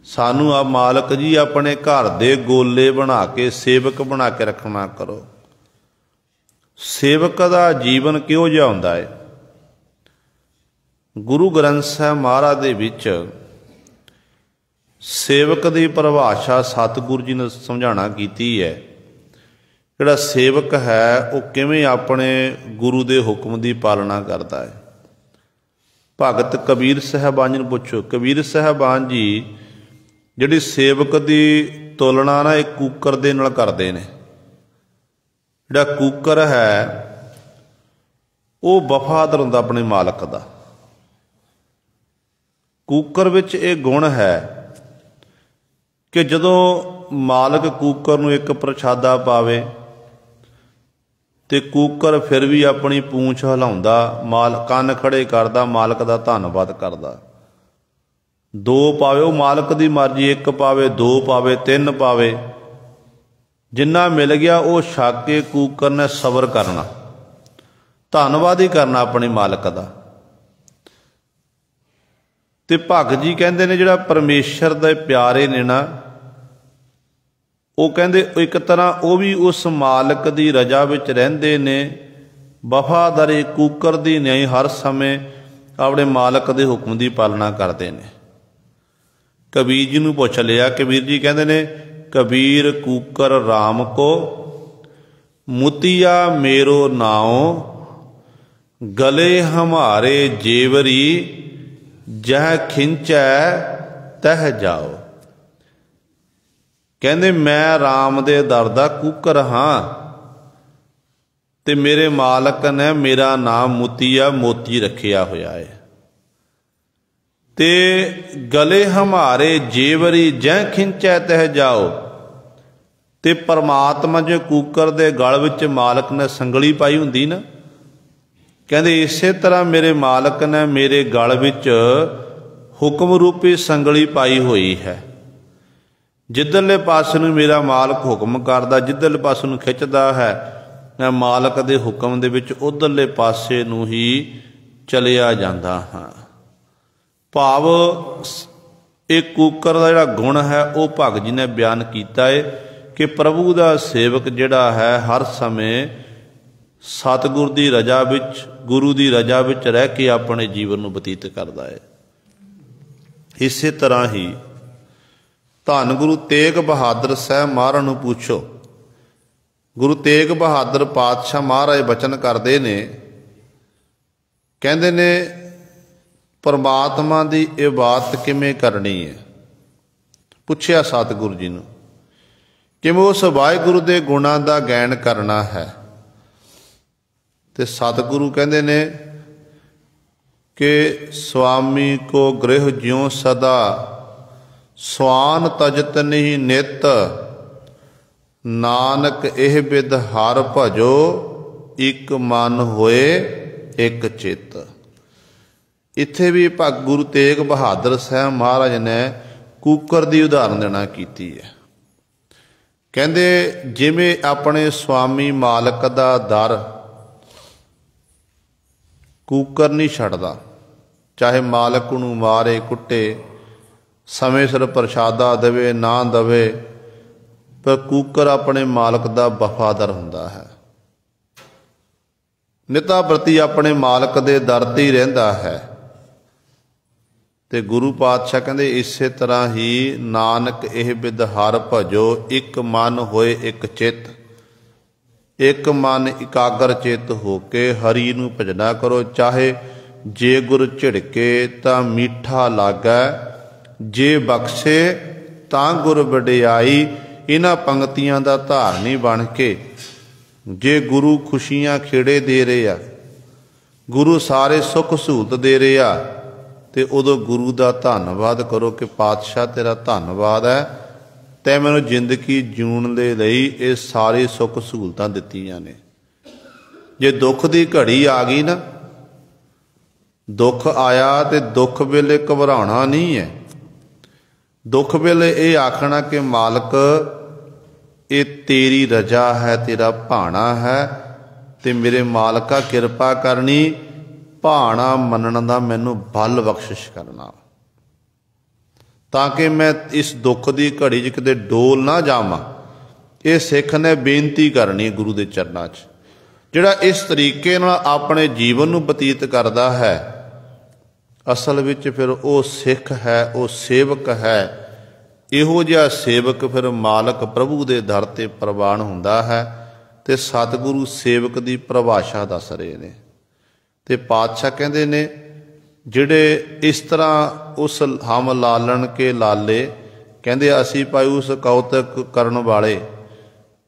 ਸਾਨੂੰ ਆ ਮਾਲਕ ਜੀ ਆਪਣੇ ਘਰ ਦੇ ਗੋਲੇ ਬਣਾ ਕੇ, ਸੇਵਕ ਬਣਾ ਕੇ ਰੱਖਣਾ ਕਰੋ। ਸੇਵਕ ਦਾ ਜੀਵਨ ਕਿਹੋ ਜਿਹਾ ਹੁੰਦਾ ਹੈ? ਗੁਰੂ ਗ੍ਰੰਥ ਸਾਹਿਬ ਮਹਾਰਾਜ ਦੇ ਵਿੱਚ ਸੇਵਕ ਦੀ ਪਰਿਭਾਸ਼ਾ ਸਤਿਗੁਰੂ ਜੀ ਨੇ ਸਮਝਾਉਣਾ ਕੀਤੀ ਹੈ। ਜਿਹੜਾ ਸੇਵਕ ਹੈ ਉਹ ਕਿਵੇਂ ਆਪਣੇ ਗੁਰੂ ਦੇ ਹੁਕਮ ਦੀ ਪਾਲਣਾ ਕਰਦਾ ਹੈ। ਭਗਤ ਕਬੀਰ ਸਾਹਿਬਾਨ ਜੀ ਨੂੰ ਪੁੱਛੋ, ਕਬੀਰ ਸਾਹਿਬਾਨ ਜੀ ਜਿਹੜੀ ਸੇਵਕ ਦੀ ਤੁਲਨਾ ਨਾ ਇੱਕ ਕੂਕਰ ਦੇ ਨਾਲ ਕਰਦੇ ਨੇ। ਜਿਹੜਾ ਕੂਕਰ ਹੈ ਉਹ ਵਫਾਦਾਰ ਹੁੰਦਾ ਆਪਣੇ ਮਾਲਕ ਦਾ। ਕੂਕਰ ਵਿੱਚ ਇਹ ਗੁਣ ਹੈ ਕਿ ਜਦੋਂ ਮਾਲਕ ਕੂਕਰ ਨੂੰ ਇੱਕ ਪ੍ਰਸ਼ਾਦਾ ਪਾਵੇ ਤੇ ਕੂਕਰ ਫਿਰ ਵੀ ਆਪਣੀ ਪੂੰਛ ਹਿਲਾਉਂਦਾ, ਕੰਨ ਖੜੇ ਕਰਦਾ, ਮਾਲਕ ਦਾ ਧੰਨਵਾਦ ਕਰਦਾ। 2 ਪਾਵੇ, ਉਹ ਮਾਲਕ ਦੀ ਮਰਜ਼ੀ, 1 ਪਾਵੇ, 2 ਪਾਵੇ, 3 ਪਾਵੇ, ਜਿੰਨਾ ਮਿਲ ਗਿਆ ਉਹ ਛਕ ਕੇ ਕੂਕਰ ਨੇ ਸਬਰ ਕਰਨਾ, ਧੰਨਵਾਦ ਹੀ ਕਰਨਾ ਆਪਣੇ ਮਾਲਕ ਦਾ। ਤੇ ਭਗਤ ਜੀ ਕਹਿੰਦੇ ਨੇ ਜਿਹੜਾ ਪਰਮੇਸ਼ਰ ਦੇ ਪਿਆਰੇ ਨੇ ਨਾ, ਉਹ ਕਹਿੰਦੇ ਇੱਕ ਤਰ੍ਹਾਂ ਉਹ ਵੀ ਉਸ ਮਾਲਕ ਦੀ ਰਜ਼ਾ ਵਿੱਚ ਰਹਿੰਦੇ ਨੇ। ਵਫਾਦਾਰੀ ਕੂਕਰ ਦੀ ਨਹੀਂ, ਹਰ ਸਮੇਂ ਆਪਣੇ ਮਾਲਕ ਦੇ ਹੁਕਮ ਦੀ ਪਾਲਣਾ ਕਰਦੇ ਨੇ। ਕਬੀਰ ਜੀ ਨੂੰ ਪੁੱਛ ਲਿਆ, ਕਬੀਰ ਜੀ ਕਹਿੰਦੇ ਨੇ, ਕਬੀਰ ਕੂਕਰ ਰਾਮ ਕੋ, ਮੁਤੀਆ ਮੇਰੋ ਨਾਉ, ਗਲੇ ਹਮਾਰੇ ਜੇਵਰੀ, ਜਹ ਖਿੰਚੈ ਤਹ ਜਾਓ। ਕਹਿੰਦੇ ਮੈਂ ਰਾਮ ਦੇ ਦਰ ਦਾ ਕੂਕਰ ਹਾਂ ਤੇ ਮੇਰੇ ਮਾਲਕ ਨੇ ਮੇਰਾ ਨਾਮ ਮੁਤੀਆ, ਮੋਤੀ ਰੱਖਿਆ ਹੋਇਆ ਹੈ। ਤੇ ਗਲੇ ਹਮਾਰੇ ਜੇਵਰੀ, ਜਹ ਖਿੰਚੈ ਤਹ ਜਾਓ। ਤੇ ਪਰਮਾਤਮਾ ਜੇ ਕੂਕਰ ਦੇ ਗਲ ਵਿੱਚ ਮਾਲਕ ਨੇ ਸੰਗਲੀ ਪਾਈ ਹੁੰਦੀ ਨਾ, ਕਹਿੰਦੇ ਇਸੇ ਤਰ੍ਹਾਂ ਮੇਰੇ ਮਾਲਕ ਨੇ ਮੇਰੇ ਗਲ ਵਿੱਚ ਹੁਕਮ ਰੂਪੀ ਸੰਗਲੀ ਪਾਈ ਹੋਈ ਹੈ। ਜਿੱਧਰਲੇ ਪਾਸੇ ਨੂੰ ਮੇਰਾ ਮਾਲਕ ਹੁਕਮ ਕਰਦਾ, ਜਿੱਧਰਲੇ ਪਾਸੇ ਨੂੰ ਖਿੱਚਦਾ ਹੈ, ਮੈਂ ਮਾਲਕ ਦੇ ਹੁਕਮ ਦੇ ਵਿੱਚ ਉਧਰਲੇ ਪਾਸੇ ਨੂੰ ਹੀ ਚਲਿਆ ਜਾਂਦਾ ਹਾਂ। ਭਾਵ ਇਹ ਕੂਕਰ ਦਾ ਜਿਹੜਾ ਗੁਣ ਹੈ ਉਹ ਭਗਤ ਜੀ ਨੇ ਬਿਆਨ ਕੀਤਾ ਹੈ ਕਿ ਪ੍ਰਭੂ ਦਾ ਸੇਵਕ ਜਿਹੜਾ ਹੈ ਹਰ ਸਮੇਂ ਸਤਿਗੁਰ ਦੀ ਰਜ਼ਾ ਵਿੱਚ, ਗੁਰੂ ਦੀ ਰਜ਼ਾ ਵਿੱਚ ਰਹਿ ਕੇ ਆਪਣੇ ਜੀਵਨ ਨੂੰ ਬਤੀਤ ਕਰਦਾ ਹੈ। ਇਸੇ ਤਰ੍ਹਾਂ ਹੀ ਧੰਨ ਗੁਰੂ ਤੇਗ ਬਹਾਦਰ ਸਾਹਿਬ ਮਹਾਰਾਜ ਨੂੰ ਪੁੱਛੋ, ਗੁਰੂ ਤੇਗ ਬਹਾਦਰ ਪਾਤਸ਼ਾਹ ਮਹਾਰਾਜ ਬਚਨ ਕਰਦੇ ਨੇ, ਕਹਿੰਦੇ ਨੇ ਪਰਮਾਤਮਾ ਦੀ ਇਬਾਦਤ ਕਿਵੇਂ ਕਰਨੀ ਹੈ। ਪੁੱਛਿਆ ਸਤਿਗੁਰੂ ਜੀ ਨੂੰ ਕਿਵੇਂ ਉਸ ਵਾਹਿਗੁਰੂ ਦੇ ਗੁਣਾਂ ਦਾ ਗਾਇਨ ਕਰਨਾ ਹੈ। ਤੇ ਸਤਿਗੁਰੂ ਕਹਿੰਦੇ ਨੇ ਕਿ ਸੁਆਮੀ ਕੋ ਗ੍ਰਹਿ ਜਿਉ ਸਦਾ ਸਵਾਨ ਤਜਤ ਨਹੀਂ ਨਿਤ ਨਾਨਕ ਇਹ ਬਿਦ ਹਰ ਭਜੋ ਇੱਕ ਮਨ ਹੋਏ ਇੱਕ ਚਿੱਤ। ਇੱਥੇ ਵੀ ਭਗਤ ਗੁਰੂ ਤੇਗ ਬਹਾਦਰ ਸਾਹਿਬ ਮਹਾਰਾਜ ਨੇ ਕੂਕਰ ਦੀ ਉਦਾਹਰਨ ਦੇਣਾ ਕੀਤੀ ਹੈ। ਕਹਿੰਦੇ ਜਿਵੇਂ ਆਪਣੇ ਸੁਆਮੀ ਮਾਲਕ ਦਾ ਦਰ ਕੂਕਰ ਨਹੀਂ ਛੱਡਦਾ, ਚਾਹੇ ਮਾਲਕ ਨੂੰ ਮਾਰੇ ਕੁੱਟੇ, ਸਮੇਂ ਸਿਰ ਪ੍ਰਸ਼ਾਦਾ ਦੇਵੇ ਨਾ ਦੇਵੇ, ਪਰ ਕੂਕਰ ਆਪਣੇ ਮਾਲਕ ਦਾ ਵਫਾਦਾਰ ਹੁੰਦਾ ਹੈ, ਨਿਤਾ ਪ੍ਰਤੀ ਆਪਣੇ ਮਾਲਕ ਦੇ ਦਰ ਤੇ ਹੀ ਰਹਿੰਦਾ ਹੈ। ਤੇ ਗੁਰੂ ਪਾਤਸ਼ਾਹ ਕਹਿੰਦੇ ਇਸੇ ਤਰ੍ਹਾਂ ਹੀ ਨਾਨਕ ਇਹ ਬਿਦ ਹਰ ਭਜੋ ਇੱਕ ਮਨ ਹੋਏ ਇੱਕ ਚਿੱਤ। ਇੱਕ ਮਨ ਇਕਾਗਰ ਚਿੱਤ ਹੋ ਕੇ ਹਰੀ ਨੂੰ ਭਜਨਾ ਕਰੋ, ਚਾਹੇ ਜੇ ਗੁਰ ਝਿੜਕੇ ਤਾਂ ਮਿੱਠਾ ਲਾਗੈ, ਜੇ ਬਖਸ਼ੇ ਤਾਂ ਗੁਰ ਵਡਿਆਈ। ਇਹਨਾਂ ਪੰਕਤੀਆਂ ਦਾ ਧਾਰਨੀ ਬਣ ਕੇ ਜੇ ਗੁਰੂ ਖੁਸ਼ੀਆਂ ਖੇੜੇ ਦੇ ਰਹੇ ਆ, ਗੁਰੂ ਸਾਰੇ ਸੁੱਖ ਸਹੂਲਤ ਦੇ ਰਹੇ ਆ, ਤੇ ਉਦੋਂ ਗੁਰੂ ਦਾ ਧੰਨਵਾਦ ਕਰੋ ਕਿ ਪਾਤਸ਼ਾਹ ਤੇਰਾ ਧੰਨਵਾਦ ਹੈ, ਤੈਂ ਮੈਨੂੰ ਜ਼ਿੰਦਗੀ ਜਿਉਣ ਦੇ ਲਈ ਇਹ ਸਾਰੀ ਸੁੱਖ ਸਹੂਲਤਾਂ ਦਿੱਤੀਆਂ ਨੇ। ਜੇ ਦੁੱਖ ਦੀ ਘੜੀ ਆ ਗਈ ਨਾ, ਦੁੱਖ ਆਇਆ ਤੇ ਦੁੱਖ ਵੇਲੇ ਘਬਰਾਉਣਾ ਨਹੀਂ ਹੈ। ਦੁੱਖ ਵੇਲੇ ਇਹ ਆਖਣਾ ਕਿ ਮਾਲਕ ਇਹ ਤੇਰੀ ਰਜਾ ਹੈ, ਤੇਰਾ ਭਾਣਾ ਹੈ, ਤੇ ਮੇਰੇ ਮਾਲਕਾ ਕਿਰਪਾ ਕਰਨੀ, ਭਾਣਾ ਮੰਨਣ ਦਾ ਮੈਨੂੰ ਬਲ ਬਖਸ਼ਿਸ਼ ਕਰਨਾ, ਤਾਂ ਕਿ ਮੈਂ ਇਸ ਦੁੱਖ ਦੀ ਘੜੀ 'ਚ ਕਿਤੇ ਡੋਲ ਨਾ ਜਾਵਾਂ। ਇਹ ਸਿੱਖ ਨੇ ਬੇਨਤੀ ਕਰਨੀ ਗੁਰੂ ਦੇ ਚਰਨਾਂ 'ਚ। ਜਿਹੜਾ ਇਸ ਤਰੀਕੇ ਨਾਲ ਆਪਣੇ ਜੀਵਨ ਨੂੰ ਬਤੀਤ ਕਰਦਾ ਹੈ, ਅਸਲ ਵਿੱਚ ਫਿਰ ਉਹ ਸਿੱਖ ਹੈ, ਉਹ ਸੇਵਕ ਹੈ। ਇਹੋ ਜਿਹਾ ਸੇਵਕ ਫਿਰ ਮਾਲਕ ਪ੍ਰਭੂ ਦੇ ਦਰ 'ਤੇ ਪ੍ਰਵਾਨ ਹੁੰਦਾ ਹੈ। ਤੇ ਸਤਿਗੁਰੂ ਸੇਵਕ ਦੀ ਪਰਿਭਾਸ਼ਾ ਦੱਸ ਰਹੇ ਨੇ। ਤੇ ਪਾਤਸ਼ਾਹ ਕਹਿੰਦੇ ਨੇ ਜਿਹੜੇ ਇਸ ਤਰ੍ਹਾਂ ਉਸ ਹਮ ਲਾਲਣ ਕੇ ਲਾਲੇ, ਕਹਿੰਦੇ ਅਸੀਂ ਭਾਈ ਉਸ ਕੌਤਕ ਕਰਨ ਵਾਲੇ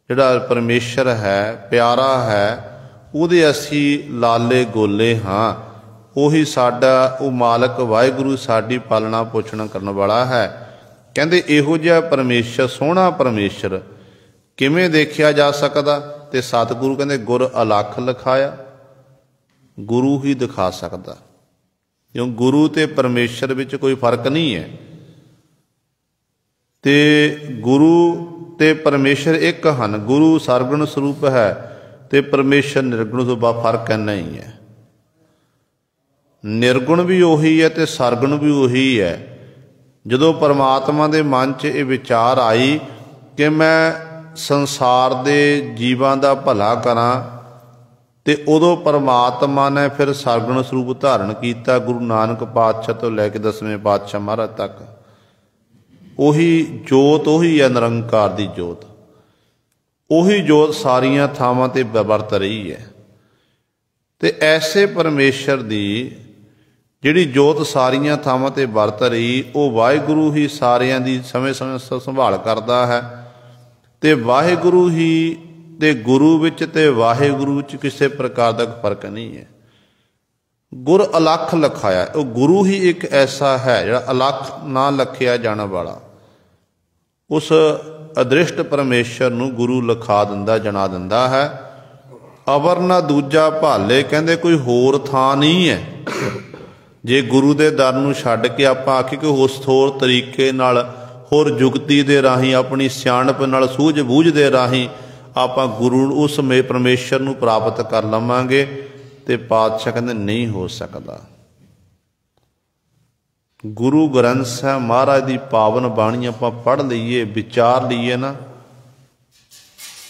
ਜਿਹੜਾ ਪਰਮੇਸ਼ਰ ਹੈ, ਪਿਆਰਾ ਹੈ, ਉਹਦੇ ਅਸੀਂ ਲਾਲੇ ਗੋਲੇ ਹਾਂ। ਉਹੀ ਸਾਡਾ ਉਹ ਮਾਲਕ ਵਾਹਿਗੁਰੂ ਸਾਡੀ ਪਾਲਣਾ ਪੋਸ਼ਣ ਕਰਨ ਵਾਲਾ ਹੈ। ਕਹਿੰਦੇ ਇਹੋ ਜਿਹਾ ਪਰਮੇਸ਼ਰ, ਸੋਹਣਾ ਪਰਮੇਸ਼ਰ ਕਿਵੇਂ ਦੇਖਿਆ ਜਾ ਸਕਦਾ? ਤੇ ਸਤਿਗੁਰੂ ਕਹਿੰਦੇ ਗੁਰ ਅਲੱਖ ਲਿਖਾਇਆ, ਗੁਰੂ ਹੀ ਦਿਖਾ ਸਕਦਾ। ਕਿਉਂ ਗੁਰੂ ਤੇ ਪਰਮੇਸ਼ਰ ਵਿੱਚ ਕੋਈ ਫਰਕ ਨਹੀਂ ਹੈ, ਤੇ ਗੁਰੂ ਤੇ ਪਰਮੇਸ਼ਰ ਇੱਕ ਹਨ। ਗੁਰੂ ਸਰਗੁਣ ਸਰੂਪ ਹੈ ਤੇ ਪਰਮੇਸ਼ਰ ਨਿਰਗੁਣ ਸਰੂਪ, ਫਰਕ ਇੰਨਾ ਹੀ ਹੈ। ਨਿਰਗੁਣ ਵੀ ਉਹੀ ਹੈ ਤੇ ਸਰਗੁਣ ਵੀ ਉਹੀ ਹੈ। ਜਦੋਂ ਪਰਮਾਤਮਾ ਦੇ ਮਨ 'ਚ ਇਹ ਵਿਚਾਰ ਆਈ ਕਿ ਮੈਂ ਸੰਸਾਰ ਦੇ ਜੀਵਾਂ ਦਾ ਭਲਾ ਕਰਾਂ, ਤੇ ਉਦੋਂ ਪਰਮਾਤਮਾ ਨੇ ਫਿਰ ਸਰਗੁਣ ਸਰੂਪ ਧਾਰਨ ਕੀਤਾ। ਗੁਰੂ ਨਾਨਕ ਪਾਤਸ਼ਾਹ ਤੋਂ ਲੈ ਕੇ 10ਵੇਂ ਪਾਤਸ਼ਾਹ ਮਹਾਰਾਜ ਤੱਕ ਉਹੀ ਜੋਤ, ਉਹੀ ਹੈ ਨਿਰੰਕਾਰ ਦੀ ਜੋਤ। ਉਹੀ ਜੋਤ ਸਾਰੀਆਂ ਥਾਵਾਂ 'ਤੇ ਵਰਤ ਰਹੀ ਹੈ। ਤੇ ਐਸੇ ਪਰਮੇਸ਼ਰ ਦੀ ਜਿਹੜੀ ਜੋਤ ਸਾਰੀਆਂ ਥਾਵਾਂ 'ਤੇ ਵਰਤ ਰਹੀ, ਉਹ ਵਾਹਿਗੁਰੂ ਹੀ ਸਾਰਿਆਂ ਦੀ ਸਮੇਂ-ਸਮੇਂ ਸੰਭਾਲ ਕਰਦਾ ਹੈ। ਤੇ ਵਾਹਿਗੁਰੂ ਹੀ ਤੇ ਗੁਰੂ ਵਿੱਚ ਤੇ ਵਾਹਿਗੁਰੂ ਵਿੱਚ ਕਿਸੇ ਪ੍ਰਕਾਰ ਦਾ ਫਰਕ ਨਹੀਂ ਹੈ। ਗੁਰ ਅਲੱਖ ਲਿਖਾਇਆ, ਉਹ ਗੁਰੂ ਹੀ ਇੱਕ ਐਸਾ ਹੈ ਜਿਹੜਾ ਅਲੱਖ ਨਾ ਲਖਿਆ ਜਾਣ ਵਾਲਾ। ਉਸ ਅਦ੍ਰਿਸ਼ਟ ਪਰਮੇਸ਼ਰ ਨੂੰ ਗੁਰੂ ਲਿਖਾ ਦਿੰਦਾ, ਜਣਾ ਦਿੰਦਾ ਹੈ। ਅਵਰ ਨਾ ਦੂਜਾ ਭਾਲੇ, ਕਹਿੰਦੇ ਕੋਈ ਹੋਰ ਥਾਂ ਨਹੀਂ ਹੈ। ਜੇ ਗੁਰੂ ਦੇ ਦਰ ਨੂੰ ਛੱਡ ਕੇ ਆਪਾਂ ਆਖੀ ਕਿ ਉਸ ਹੋਰ ਤਰੀਕੇ ਨਾਲ, ਹੋਰ ਜੁਗਤੀ ਦੇ ਰਾਹੀਂ, ਆਪਣੀ ਸਿਆਣਪ ਨਾਲ, ਸੂਝ ਬੂਝ ਦੇ ਰਾਹੀਂ ਆਪਾਂ ਗੁਰੂ ਉਸ ਪਰਮੇਸ਼ਰ ਨੂੰ ਪ੍ਰਾਪਤ ਕਰ ਲਵਾਂਗੇ, ਤੇ ਪਾਤਸ਼ਾਹ ਕਹਿੰਦੇ ਨਹੀਂ ਹੋ ਸਕਦਾ। ਗੁਰੂ ਗ੍ਰੰਥ ਸਾਹਿਬ ਮਹਾਰਾਜ ਦੀ ਪਾਵਨ ਬਾਣੀ ਆਪਾਂ ਪੜ੍ਹ ਲਈਏ, ਵਿਚਾਰ ਲਈਏ ਨਾ,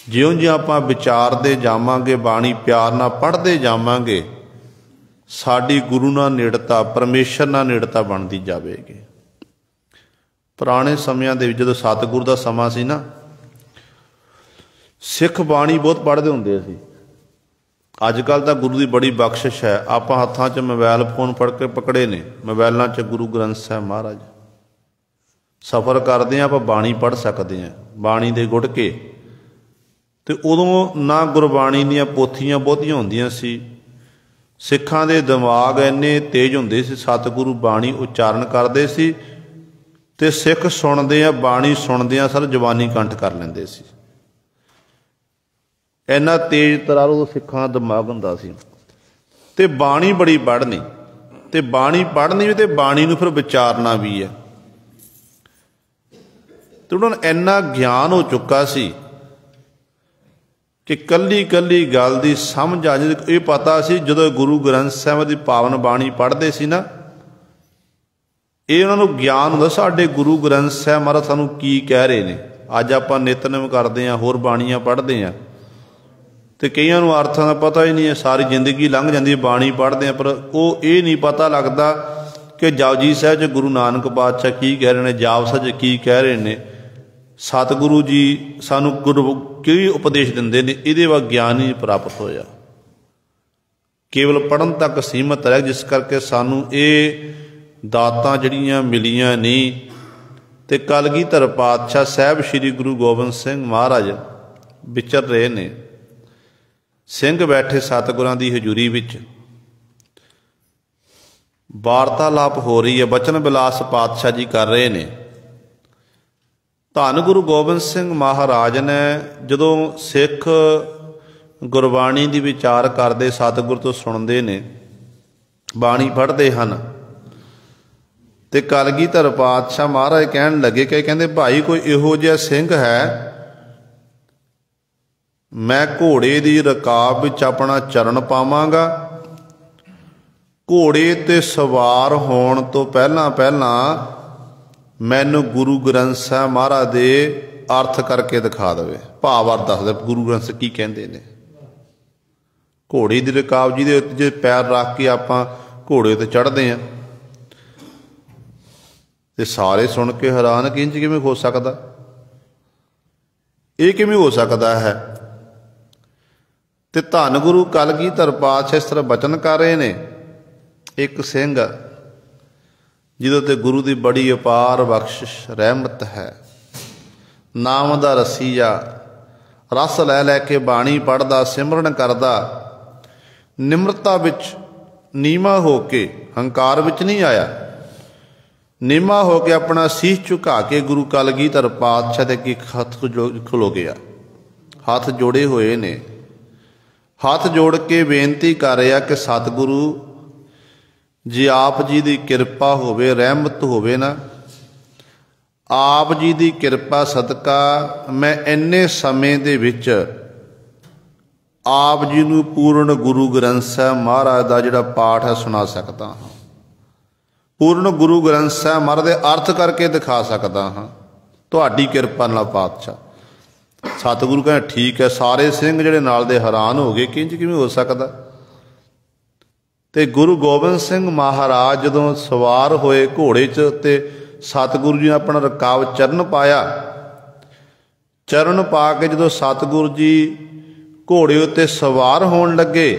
ਜਿਉਂ-ਜਿਉਂ ਆਪਾਂ ਵਿਚਾਰਦੇ ਜਾਵਾਂਗੇ, ਬਾਣੀ ਪਿਆਰ ਨਾਲ ਪੜ੍ਹਦੇ ਜਾਵਾਂਗੇ, ਸਾਡੀ ਗੁਰੂ ਨਾਲ ਨੇੜਤਾ, ਪਰਮੇਸ਼ਰ ਨਾਲ ਨੇੜਤਾ ਬਣਦੀ ਜਾਵੇਗੀ। ਪੁਰਾਣੇ ਸਮਿਆਂ ਦੇ ਵਿੱਚ ਜਦੋਂ ਸਤਿਗੁਰੂ ਦਾ ਸਮਾਂ ਸੀ ਨਾ, ਸਿੱਖ ਬਾਣੀ ਬਹੁਤ ਪੜ੍ਹਦੇ ਹੁੰਦੇ ਸੀ। ਅੱਜ ਕੱਲ੍ਹ ਤਾਂ ਗੁਰੂ ਦੀ ਬੜੀ ਬਖਸ਼ਿਸ਼ ਹੈ, ਆਪਾਂ ਹੱਥਾਂ 'ਚ ਮੋਬਾਇਲ ਫੋਨ ਫੜ ਕੇ ਪਕੜੇ ਨੇ, ਮੋਬਾਇਲਾਂ 'ਚ ਗੁਰੂ ਗ੍ਰੰਥ ਸਾਹਿਬ ਮਹਾਰਾਜ। सफ़र करते हैं, आप बाणी पढ़ सकते हैं, बाणी दे गुढ़ के। तो उदों ना गुरबाणी दीयां पोथियां बहुतियां हुंदियां सी, सिखां दे दिमाग इन्ने तेज हुंदे सी, सतगुरु बाणी उच्चारण करते सी ते सिख सुणदे बाणी सुणदियां सर जवानी कंठ कर लैंदे सी। इन्ना तेज तरार उदों सिखां दा दिमाग हुंदा सी। ते बाणी बड़ी पढ़नी, ते बाणी पढ़नी भी ते बाणी नूं फिर विचारना भी है। तो उन्होंने इन्ना ज्ञान हो चुका सी कि कल्ली कल्ली गल की समझ आ जाती। ये पता सी जदों गुरु ग्रंथ साहिब की पावन बाणी पढ़ते सी ना, ये उन्होंने ज्ञान होंदा साडे गुरु ग्रंथ साहिब महाराज सानूं की कह रहे हैं। अज आपां नितनेम करते हैं, होर बाणियां पढ़ते हैं, तो कईयां नूं अर्थां दा पता ही नहीं है, सारी जिंदगी लंघ जाती है बाणी पढ़ते हैं, पर वो ये नहीं पता लगता कि जपजी साहिब च गुरु नानक पातशाह की कह रहे हैं, जाप साहिब च की कह रहे हैं, सतगुरु जी सानू गुरु की उपदेश दिंदे ने, इहदे वा ज्ञान ही प्राप्त होया। केवल पढ़न तक सीमित रह, जिस करके सानू ये दातां जड़ियां मिलियां नहीं। ते कलगीधर पातशाह साहब श्री गुरु गोबिंद सिंह महाराज विचर रहे ने, सिंह बैठे सतगुरां दी हजूरी विच, वार्तालाप हो रही है, बचन विलास पातशाह जी कर रहे ने। धन गुरु गोबिंद सिंह महाराज ने जदों सिख गुरबाणी की विचार करते, सतगुर तो सुनते ने, बाणी पढ़ते हैं, तो कलगीधर पातशाह महाराज कहन लगे कि कहते भाई कोई इहो जिहा सिंह है, मैं घोड़े की रकाब विच अपना चरण पावांगा, घोड़े ते सवार होण तो पहला पहला मैनू गुरु ग्रंथ साहिब महाराज दे अर्थ करके दिखा देवे, भाव अर्थ दस दे गुरु ग्रंथ की कहते हैं। घोड़े की रकाब जिहदे उत्ते जे पैर रख के आपां घोड़े ते चढ़ते हैं, ते सारे सुन के हैरान कि इंज किवें हो सकदा, ये किवें हो सकदा है। ते धन गुरु कलगीधर पातशाह इस तरह बचन कर रहे ने। एक सिंह जिदों ते गुरु की बड़ी अपार बख्शिश रहमत है, नाम दा रसीया, रस लै लैके बाणी पढ़दा, सिमरन करदा, निम्रता विच नीमा होके, हंकार विच नहीं आया, नीमा होके अपना सीस झुका के गुरु कलगीधर पातशाह दे अगे हथ खलो गया। हाथ जोड़े हुए ने, हाथ जोड़ के बेनती कर रहा कि सतगुरु जी आप जी की किरपा होवे, रहमत होवे ना, आप जी की किरपा सदका मैं इन्ने समय दे विच आप जी नूं पूर्ण गुरु ग्रंथ साहिब महाराज का जिहड़ा पाठ है सुना सकता हाँ, पूर्ण गुरु ग्रंथ साहिब महाराज दे अर्थ करके दिखा सकता हाँ, तुहाडी किरपा नाल पातशाह। सतगुरु कहते ठीक है। सारे सिंह जिहड़े नाल दे हैरान हो गए कि इंज किवें हो सकदा। ते गुरु गोबिंद सिंह महाराज जदों सवार होए घोड़े च, ते सतगुरु जी ने अपना रकाब चरण पाया, चरण पा के जदों सतगुरु जी घोड़े उत्ते सवार होण लगे,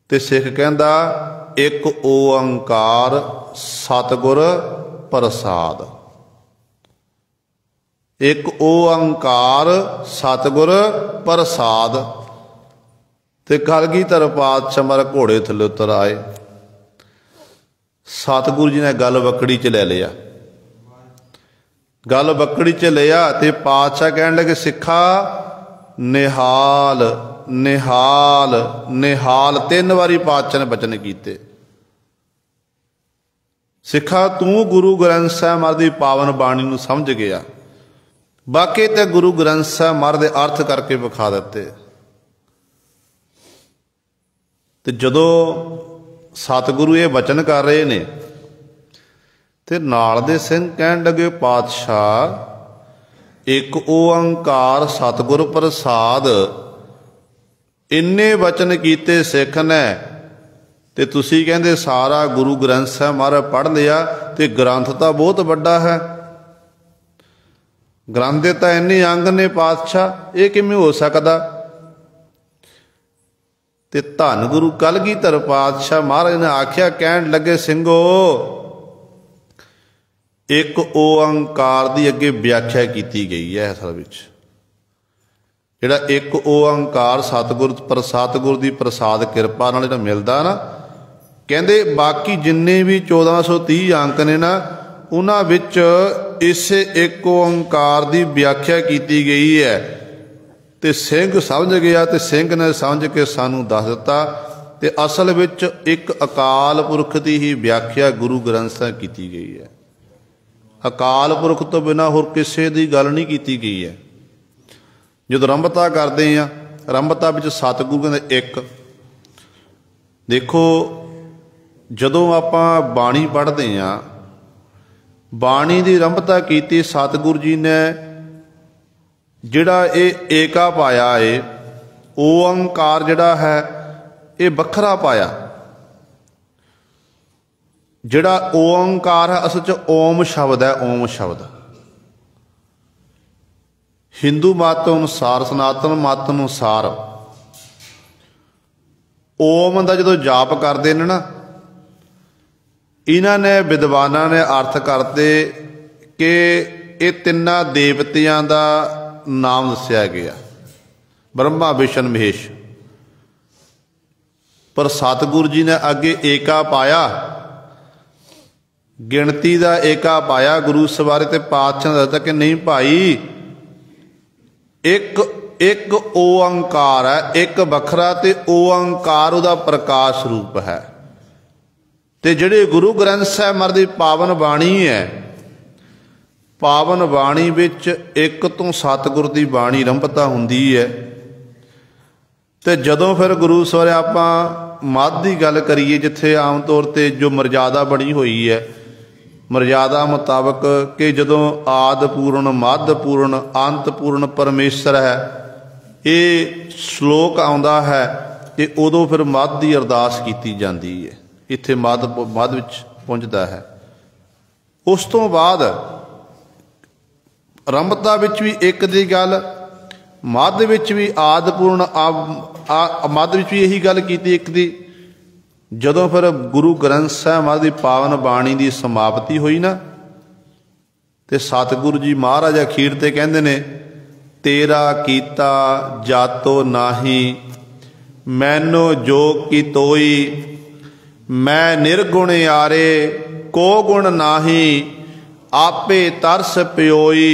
ते सिख कहंदा एक ओंकार सतगुर प्रसाद, एक ओंकार सतगुर प्रसाद। ते कलगीधर पातशाह महाराज घोड़े थल्ले उतर आए, सतगुरु जी ने गल बकड़ी च ले लिया, गल बकड़ी च लिया, ते पातशाह कहन लगे सिखा निहाल निहाल निहाल, 3 बारी पातशाह ने बचन कीते। सिखा तू गुरु ग्रंथ साहिब महाराज की पावन बाणी नूं समझ गया, बाकी ते गुरु ग्रंथ साहिब महाराज दे अर्थ करके विखा दिते। तो जदों सतगुरु ये वचन कर रहे ने, ते नाल दे सिंह कहन लगे पातशाह एक ओंकार सतगुर प्रसाद, इन्ने वचन कीते सिख ने, ते तुसी कहंदे सारा गुरु ग्रंथ साहिब महाराज पढ़ लिया, ते ग्रंथ तां बहुत वड्डा है, ग्रंथ दे तां इन्ने अंग ने पातशाह, ये किवें हो सकदा। ते धन गुरु कलगीधर पातशाह महाराज ने आख्या, कहन लगे सिंघो एक ओंकार की अगे व्याख्या की गई है। असल विच जिहड़ा एक ओंकार सतगुर की प्रसाद कृपा नाल जिहड़ा मिलदा ना, कहंदे बाकी जिन्ने भी 1430 अंक ने ना, उन्हां विच इसे एक ओंकार की व्याख्या की गई है। ते सिंह समझ गया, ते सिंह ने समझ के सानू दस दिता। ते असल विच एक अकाल पुरख की ही व्याख्या गुरु ग्रंथ साहिब की गई है। अकाल पुरख तो बिना होर किसी की गल नहीं की गई है। जो आरंभता करते हैं, आरंभता विच सतगुरु कहते एक। देखो जदों आपां बाणी पढ़ते हैं, बाणी की आरंभता की सतगुरु जी ने जिहड़ा ये एका पाया है, ओंकार जिहड़ा है ये वखरा पाया। जिहड़ा ओंकार है असल च ओम शब्द है, ओम शब्द हिंदू मत अनुसार, सनातन मत अनुसार ओम का जो जाप करते हैं ना, इन्हों ने विद्वाना ने अर्थ करते कि ये तिन्ना देवतियां का नाम दस्या गया, ब्रह्मा विष्णु महेश। पर सतगुरु जी ने अगे एका पाया, गिणती का एका पाया। गुरु सवारे ते पातशाह ने दसता कि नहीं भाई, एक एक ओंकार है, एक वखरा, ते ओंकार उहदा प्रकाश रूप है। ते जिहड़े गुरु ग्रंथ साहिब महाराज दी पावन बाणी है, पावन बाणी विच एक तो सतगुर की बाणी आरंभता हुंदी है। ते जदों फिर गुरु सवारे आपां मੱਧ की गल करिए, जिथे आम तौर पर जो मर्यादा बनी हुई है, मर्यादा मुताबक कि जदों आदि पूर्ण, मੱਧ पूर्ण, अंत पूर्ण परमेश्वर है, ये श्लोक आउंदा है कि उदों फिर मੱਧ की अरदास की जाती है। इत्थे मੱਧ विच पहुंचता है। उस तो बाद आरंभता विच भी एक दी गल, मੱਧ विच भी आदि पूर्ण, मੱਧ विच भी यही गल की एक दी। जदों फिर गुरु ग्रंथ साहिब महाराज की पावन बाणी की समाप्ति हुई ना, ते सतगुरु जी महाराज अखीर ते कहंदे ने, तेरा कीता जातो नाही, मैनो जो की तोई, मैं निर्गुण यारे को गुण नाही, आपे तरस प्योई,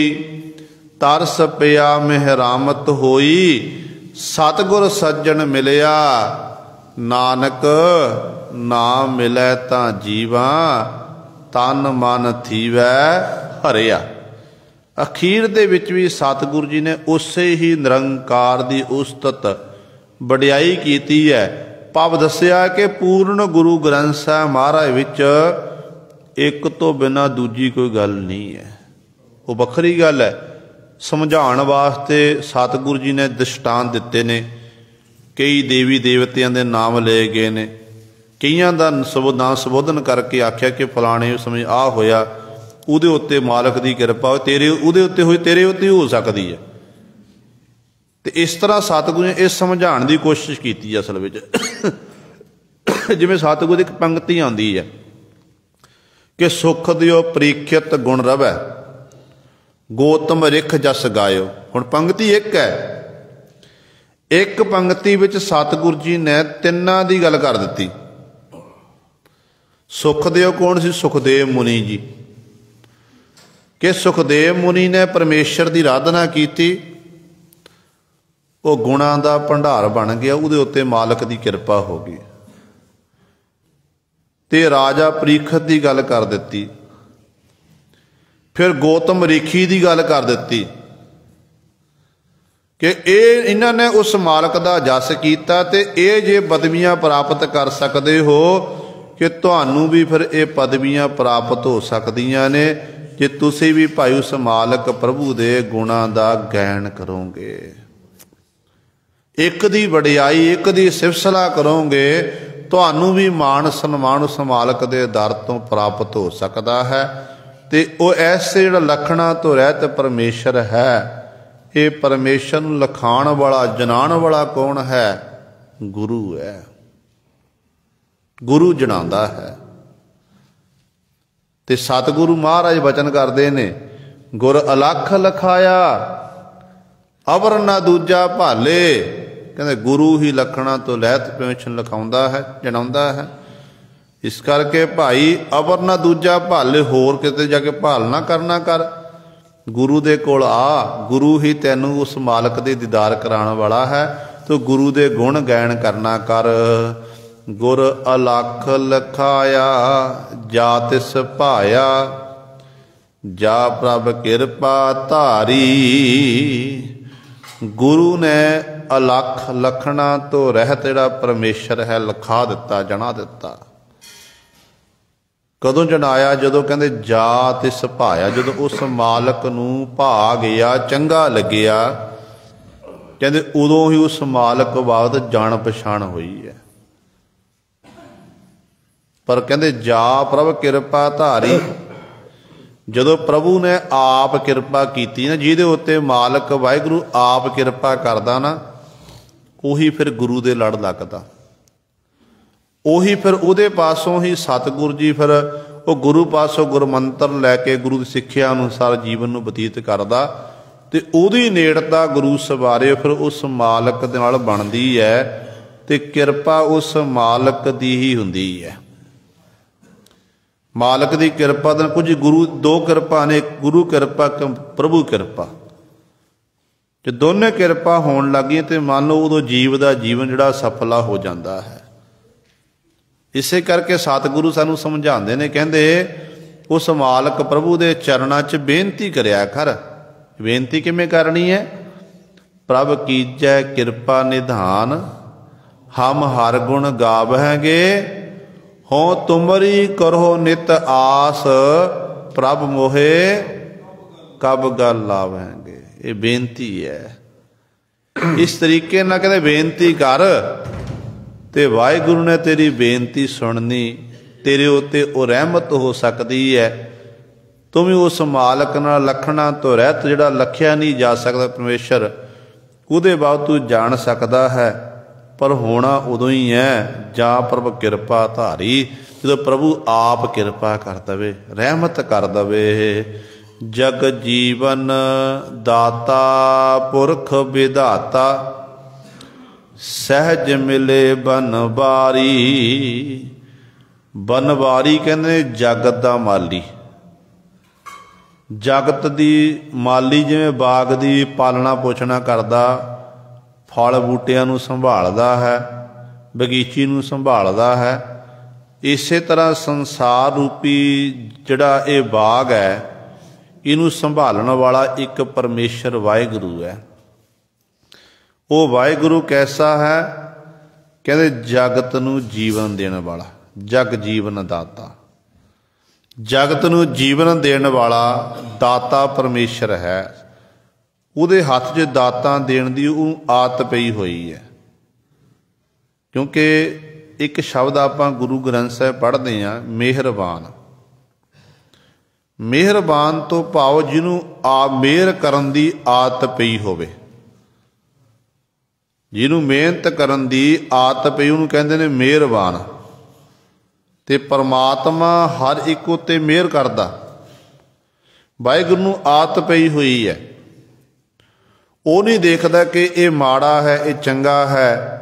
तरस पिया मेहरामत होई, सतगुर सज्जन मिलिया, नानक नाम मिलै तां जीवा, तन मन थीवै हरिया। अखीर दे विच भी सतगुरु जी ने उसे ही निरंकार की उस्तत वडियाई कीती है। भाव दसिया कि पूर्ण गुरु ग्रंथ साहिब महाराज विच एक तो बिना दूजी कोई गल नहीं है। वो वखरी गल है। समझाने वास्ते सतगुरु जी ने दृष्टांत दिते ने, कई देवी देवतियां दे नाम ले गए ने, कईयां दा नाम संबोधन करके आख्या कि फलाने समय आ होया, उहदे उत्ते मालक की कृपा तेरे उहदे उत्ते होई, तेरे उत्ते हो सकती है। तो इस तरह सतगुरु ने इस समझाने की कोशिश की। असल में जिवें सतगुरु की एक पंक्ति आती है कि सुख दियो परीक्षित गुण रवै, गौतम रिख जस गायो। हुण पंक्ति एक है, एक पंक्ति विच सतगुरु जी ने तिन्नां दी गल कर दिती। सुखदेव कौन सी? सुखदेव मुनि जी। कि सुखदेव मुनि ने परमेश्वर की आराधना की, वो गुणां दा भंडार बन गया, उहदे उत्ते मालक की कृपा हो गई। ते राजा परीखत की गल कर दिती, फिर गौतम ऋषि की गल कर दिती कि इन्हां ने उस मालक का जस किया, ते ये जे पदवियां प्राप्त कर सकते हो कि तुहानू भी फिर ये पदवियां प्राप्त हो सकदियां ने जे तुसी भी भाई उस मालक प्रभु के गुणां दा गायन करोगे, एक दी वडियाई, एक दी सिफसला करोगे, तुहानू भी मान सन्मान उस मालक के दर तो प्राप्त हो सकता है। ते वो ऐसे जिहड़ा लखणां तो रहत परमेश्वर है, ये परमेश्वर नूं लखाण वाला, जनाण वाला कौन है? गुरु है। गुरु जनांदा है। ਤੇ ਸਤਿਗੁਰੂ ਮਹਾਰਾਜ ਬਚਨ ਕਰਦੇ ਨੇ, ਗੁਰ ਅਲਖ ਲਖਾਇਆ ਅਵਰ ਨਾ ਦੂਜਾ ਭਾਲੇ। ਕਹਿੰਦੇ ਗੁਰੂ ਹੀ ਲੱਖਣਾ ਤੋਂ ਲਹਿਤ ਪੈਨਸ਼ਨ ਲਿਖਾਉਂਦਾ ਹੈ, ਜਣਾਉਂਦਾ ਹੈ। ਇਸ ਕਰਕੇ ਭਾਈ ਅਵਰ ਨਾ ਦੂਜਾ ਭਾਲੇ, ਹੋਰ ਕਿਤੇ ਜਾ ਕੇ ਭਾਲ ਨਾ ਕਰਨਾ ਕਰ, ਗੁਰੂ ਦੇ ਕੋਲ ਆ। ਗੁਰੂ ਹੀ ਤੈਨੂੰ ਉਸ ਮਾਲਕ ਦੇ ਦੀਦਾਰ ਕਰਾਉਣ ਵਾਲਾ ਹੈ, ਤੂੰ ਗੁਰੂ ਦੇ ਗੁਣ ਗਾਇਨ ਕਰਨਾ ਕਰ। ਗੁਰ ਅਲਖ ਲਖਾਇਆ ਜਾ ਤਿਸ ਭਾਇਆ, ਜਾ ਪ੍ਰਭ ਕਿਰਪਾ ਧਾਰੀ। ਗੁਰੂ ਨੇ ਅਲਖ ਲਖਣਾ ਤੋਂ ਰਹਿਤ ਜਿਹੜਾ ਪਰਮੇਸ਼ਰ ਹੈ ਲਿਖਾ ਦਿੱਤਾ, ਜਣਾ ਦਿੱਤਾ। ਕਦੋਂ ਜਣਾਇਆ? ਜਦੋਂ ਕਹਿੰਦੇ ਜਾ ਤਿਸ ਭਾਇਆ, ਜਦੋਂ ਉਸ ਮਾਲਕ ਨੂੰ ਭਾ ਗਿਆ, ਚੰਗਾ ਲੱਗਿਆ, ਕਹਿੰਦੇ ਉਦੋਂ ਹੀ ਉਸ ਮਾਲਕ ਬਾਬਤ ਜਾਣ ਪਛਾਣ ਹੋਈ ਹੈ। ਪਰ ਕਹਿੰਦੇ ਜਾ ਪ੍ਰਭ ਕਿਰਪਾ ਧਾਰੀ, ਜਦੋਂ ਪ੍ਰਭੂ ਨੇ ਆਪ ਕਿਰਪਾ ਕੀਤੀ ਨਾ, ਜਿਹਦੇ ਉੱਤੇ ਮਾਲਕ ਵਾਹਿਗੁਰੂ ਆਪ ਕਿਰਪਾ ਕਰਦਾ ਨਾ, ਉਹੀ ਫਿਰ ਗੁਰੂ ਦੇ ਲੜ ਲੱਗਦਾ। ਉਹੀ ਫਿਰ ਉਹਦੇ ਪਾਸੋਂ ਹੀ ਸਤਿਗੁਰੂ ਜੀ ਫਿਰ ਉਹ ਗੁਰੂ ਪਾਸੋਂ ਗੁਰਮੰਤਰ ਲੈ ਕੇ ਗੁਰੂ ਦੀ ਸਿੱਖਿਆ ਅਨੁਸਾਰ ਜੀਵਨ ਨੂੰ ਬਤੀਤ ਕਰਦਾ, ਤੇ ਉਹਦੀ ਨੇੜਤਾ ਗੁਰੂ ਸਵਾਰੇ ਫਿਰ ਉਸ ਮਾਲਕ ਦੇ ਨਾਲ ਬਣਦੀ ਹੈ, ਤੇ ਕਿਰਪਾ ਉਸ ਮਾਲਕ ਦੀ ਹੀ ਹੁੰਦੀ ਹੈ। ਮਾਲਕ ਦੀ ਕਿਰਪਾ ਦਾ ਕੁਝ ਗੁਰੂ, ਦੋ ਕਿਰਪਾ ਨੇ, ਗੁਰੂ ਕਿਰਪਾ, ਪ੍ਰਭੂ ਕਿਰਪਾ। ਜੇ ਦੋਨੇ ਕਿਰਪਾ ਹੋਣ ਲੱਗੀਆਂ ਤੇ ਮੰਨ ਲਓ ਉਦੋਂ ਜੀਵ ਦਾ ਜੀਵਨ ਜਿਹੜਾ ਸਫਲਾ ਹੋ ਜਾਂਦਾ ਹੈ। ਇਸੇ ਕਰਕੇ ਸਤਿਗੁਰੂ ਸਾਨੂੰ ਸਮਝਾਉਂਦੇ ਨੇ, ਕਹਿੰਦੇ ਉਸ ਮਾਲਕ ਪ੍ਰਭੂ ਦੇ ਚਰਨਾਂ 'ਚ ਬੇਨਤੀ ਕਰਿਆ ਕਰ। ਬੇਨਤੀ ਕਿਵੇਂ ਕਰਨੀ ਹੈ? ਪ੍ਰਭ ਕੀਜੈ ਕਿਰਪਾ ਨਿਧਾਨ, ਹਮ ਹਰ ਗੁਣ ਗਾਵਹਿਗੇ, ਹੋ ਤੁਮਰੀ ਕਰੋ ਨਿਤ ਆਸ, ਪ੍ਰਭ ਮੋਹੇ ਕਬ ਗਲ ਲਾਵਹਿਗੇ। ਇਹ ਬੇਨਤੀ ਹੈ। ਇਸ ਤਰੀਕੇ ਨਾਲ ਕਹਿੰਦੇ ਬੇਨਤੀ ਕਰ, ਤੇ ਵਾਹਿਗੁਰੂ ਨੇ ਤੇਰੀ ਬੇਨਤੀ ਸੁਣਨੀ, ਤੇਰੇ ਉੱਤੇ ਉਹ ਰਹਿਮਤ ਹੋ ਸਕਦੀ ਹੈ। ਤੂੰ ਵੀ ਉਸ ਮਾਲਕ ਨਾਲ ਲੱਖਣਾ ਤੋਂ ਰਹਿਤ, ਜਿਹੜਾ ਲਖਿਆ ਨਹੀਂ ਜਾ ਸਕਦਾ ਪਰਮੇਸ਼ਰ, ਉਹਦੇ ਬਾਅਦ ਤੂੰ ਜਾਣ ਸਕਦਾ ਹੈ। ਪਰ ਹੋਣਾ ਉਦੋਂ ਹੀ ਹੈ ਜਾਂ ਪ੍ਰਭ ਕਿਰਪਾ ਧਾਰੀ, ਜਦੋਂ ਪ੍ਰਭੂ ਆਪ ਕਿਰਪਾ ਕਰ ਦਵੇ, ਰਹਿਮਤ ਕਰ ਦਵੇ। ਜਗ ਜੀਵਨ ਦਾਤਾ ਪੁਰਖ ਵਿਧਾਤਾ, ਸਹਿਜ ਮਿਲੇ ਬਨਵਾਰੀ। ਬਨਵਾਰੀ ਕਹਿੰਦੇ ਜਗਤ ਦਾ ਮਾਲੀ, ਜਗਤ ਦੀ ਮਾਲੀ, ਜਿਵੇਂ ਬਾਗ ਦੀ ਪਾਲਣਾ ਪੋਸ਼ਣਾ ਕਰਦਾ, ਫਲ ਬੂਟਿਆਂ ਨੂੰ ਸੰਭਾਲਦਾ ਹੈ, ਬਗੀਚੀ ਨੂੰ ਸੰਭਾਲਦਾ ਹੈ, ਇਸੇ ਤਰ੍ਹਾਂ ਸੰਸਾਰ ਰੂਪੀ ਜਿਹੜਾ ਇਹ ਬਾਗ ਹੈ, ਇਹਨੂੰ ਸੰਭਾਲਣ ਵਾਲਾ ਇੱਕ ਪਰਮੇਸ਼ਰ ਵਾਹਿਗੁਰੂ ਹੈ। ਉਹ ਵਾਹਿਗੁਰੂ ਕੈਸਾ ਹੈ? ਕਹਿੰਦੇ ਜਗਤ ਨੂੰ ਜੀਵਨ ਦੇਣ ਵਾਲਾ, ਜਗ ਜੀਵਨ ਦਾਤਾ। ਜਗਤ ਨੂੰ ਜੀਵਨ ਦੇਣ ਵਾਲਾ ਦਾਤਾ ਪਰਮੇਸ਼ਰ ਹੈ। ਉਹਦੇ ਹੱਥ 'ਚ ਦਾਤਾਂ ਦੇਣ ਦੀ ਉਹ ਆਦਤ ਪਈ ਹੋਈ ਹੈ। ਕਿਉਂਕਿ ਇੱਕ ਸ਼ਬਦ ਆਪਾਂ ਗੁਰੂ ਗ੍ਰੰਥ ਸਾਹਿਬ ਪੜ੍ਹਦੇ ਹਾਂ, ਮਿਹਰਬਾਨ। ਮਿਹਰਬਾਨ ਤੋਂ ਭਾਵ ਜਿਹਨੂੰ ਮਿਹਰ ਕਰਨ ਦੀ ਆਦਤ ਪਈ ਹੋਵੇ, ਜਿਹਨੂੰ ਮਿਹਨਤ ਕਰਨ ਦੀ ਆਦਤ ਪਈ, ਉਹਨੂੰ ਕਹਿੰਦੇ ਨੇ ਮਿਹਰਬਾਨ। ਤੇ ਪਰਮਾਤਮਾ ਹਰ ਇੱਕ ਉੱਤੇ ਮਿਹਰ ਕਰਦਾ। ਵਾਹਿਗੁਰੂ ਨੂੰ ਆਦਤ ਪਈ ਹੋਈ ਹੈ। ਉਹ ਨਹੀਂ ਦੇਖਦਾ ਕਿ ਇਹ ਮਾੜਾ ਹੈ, ਇਹ ਚੰਗਾ ਹੈ,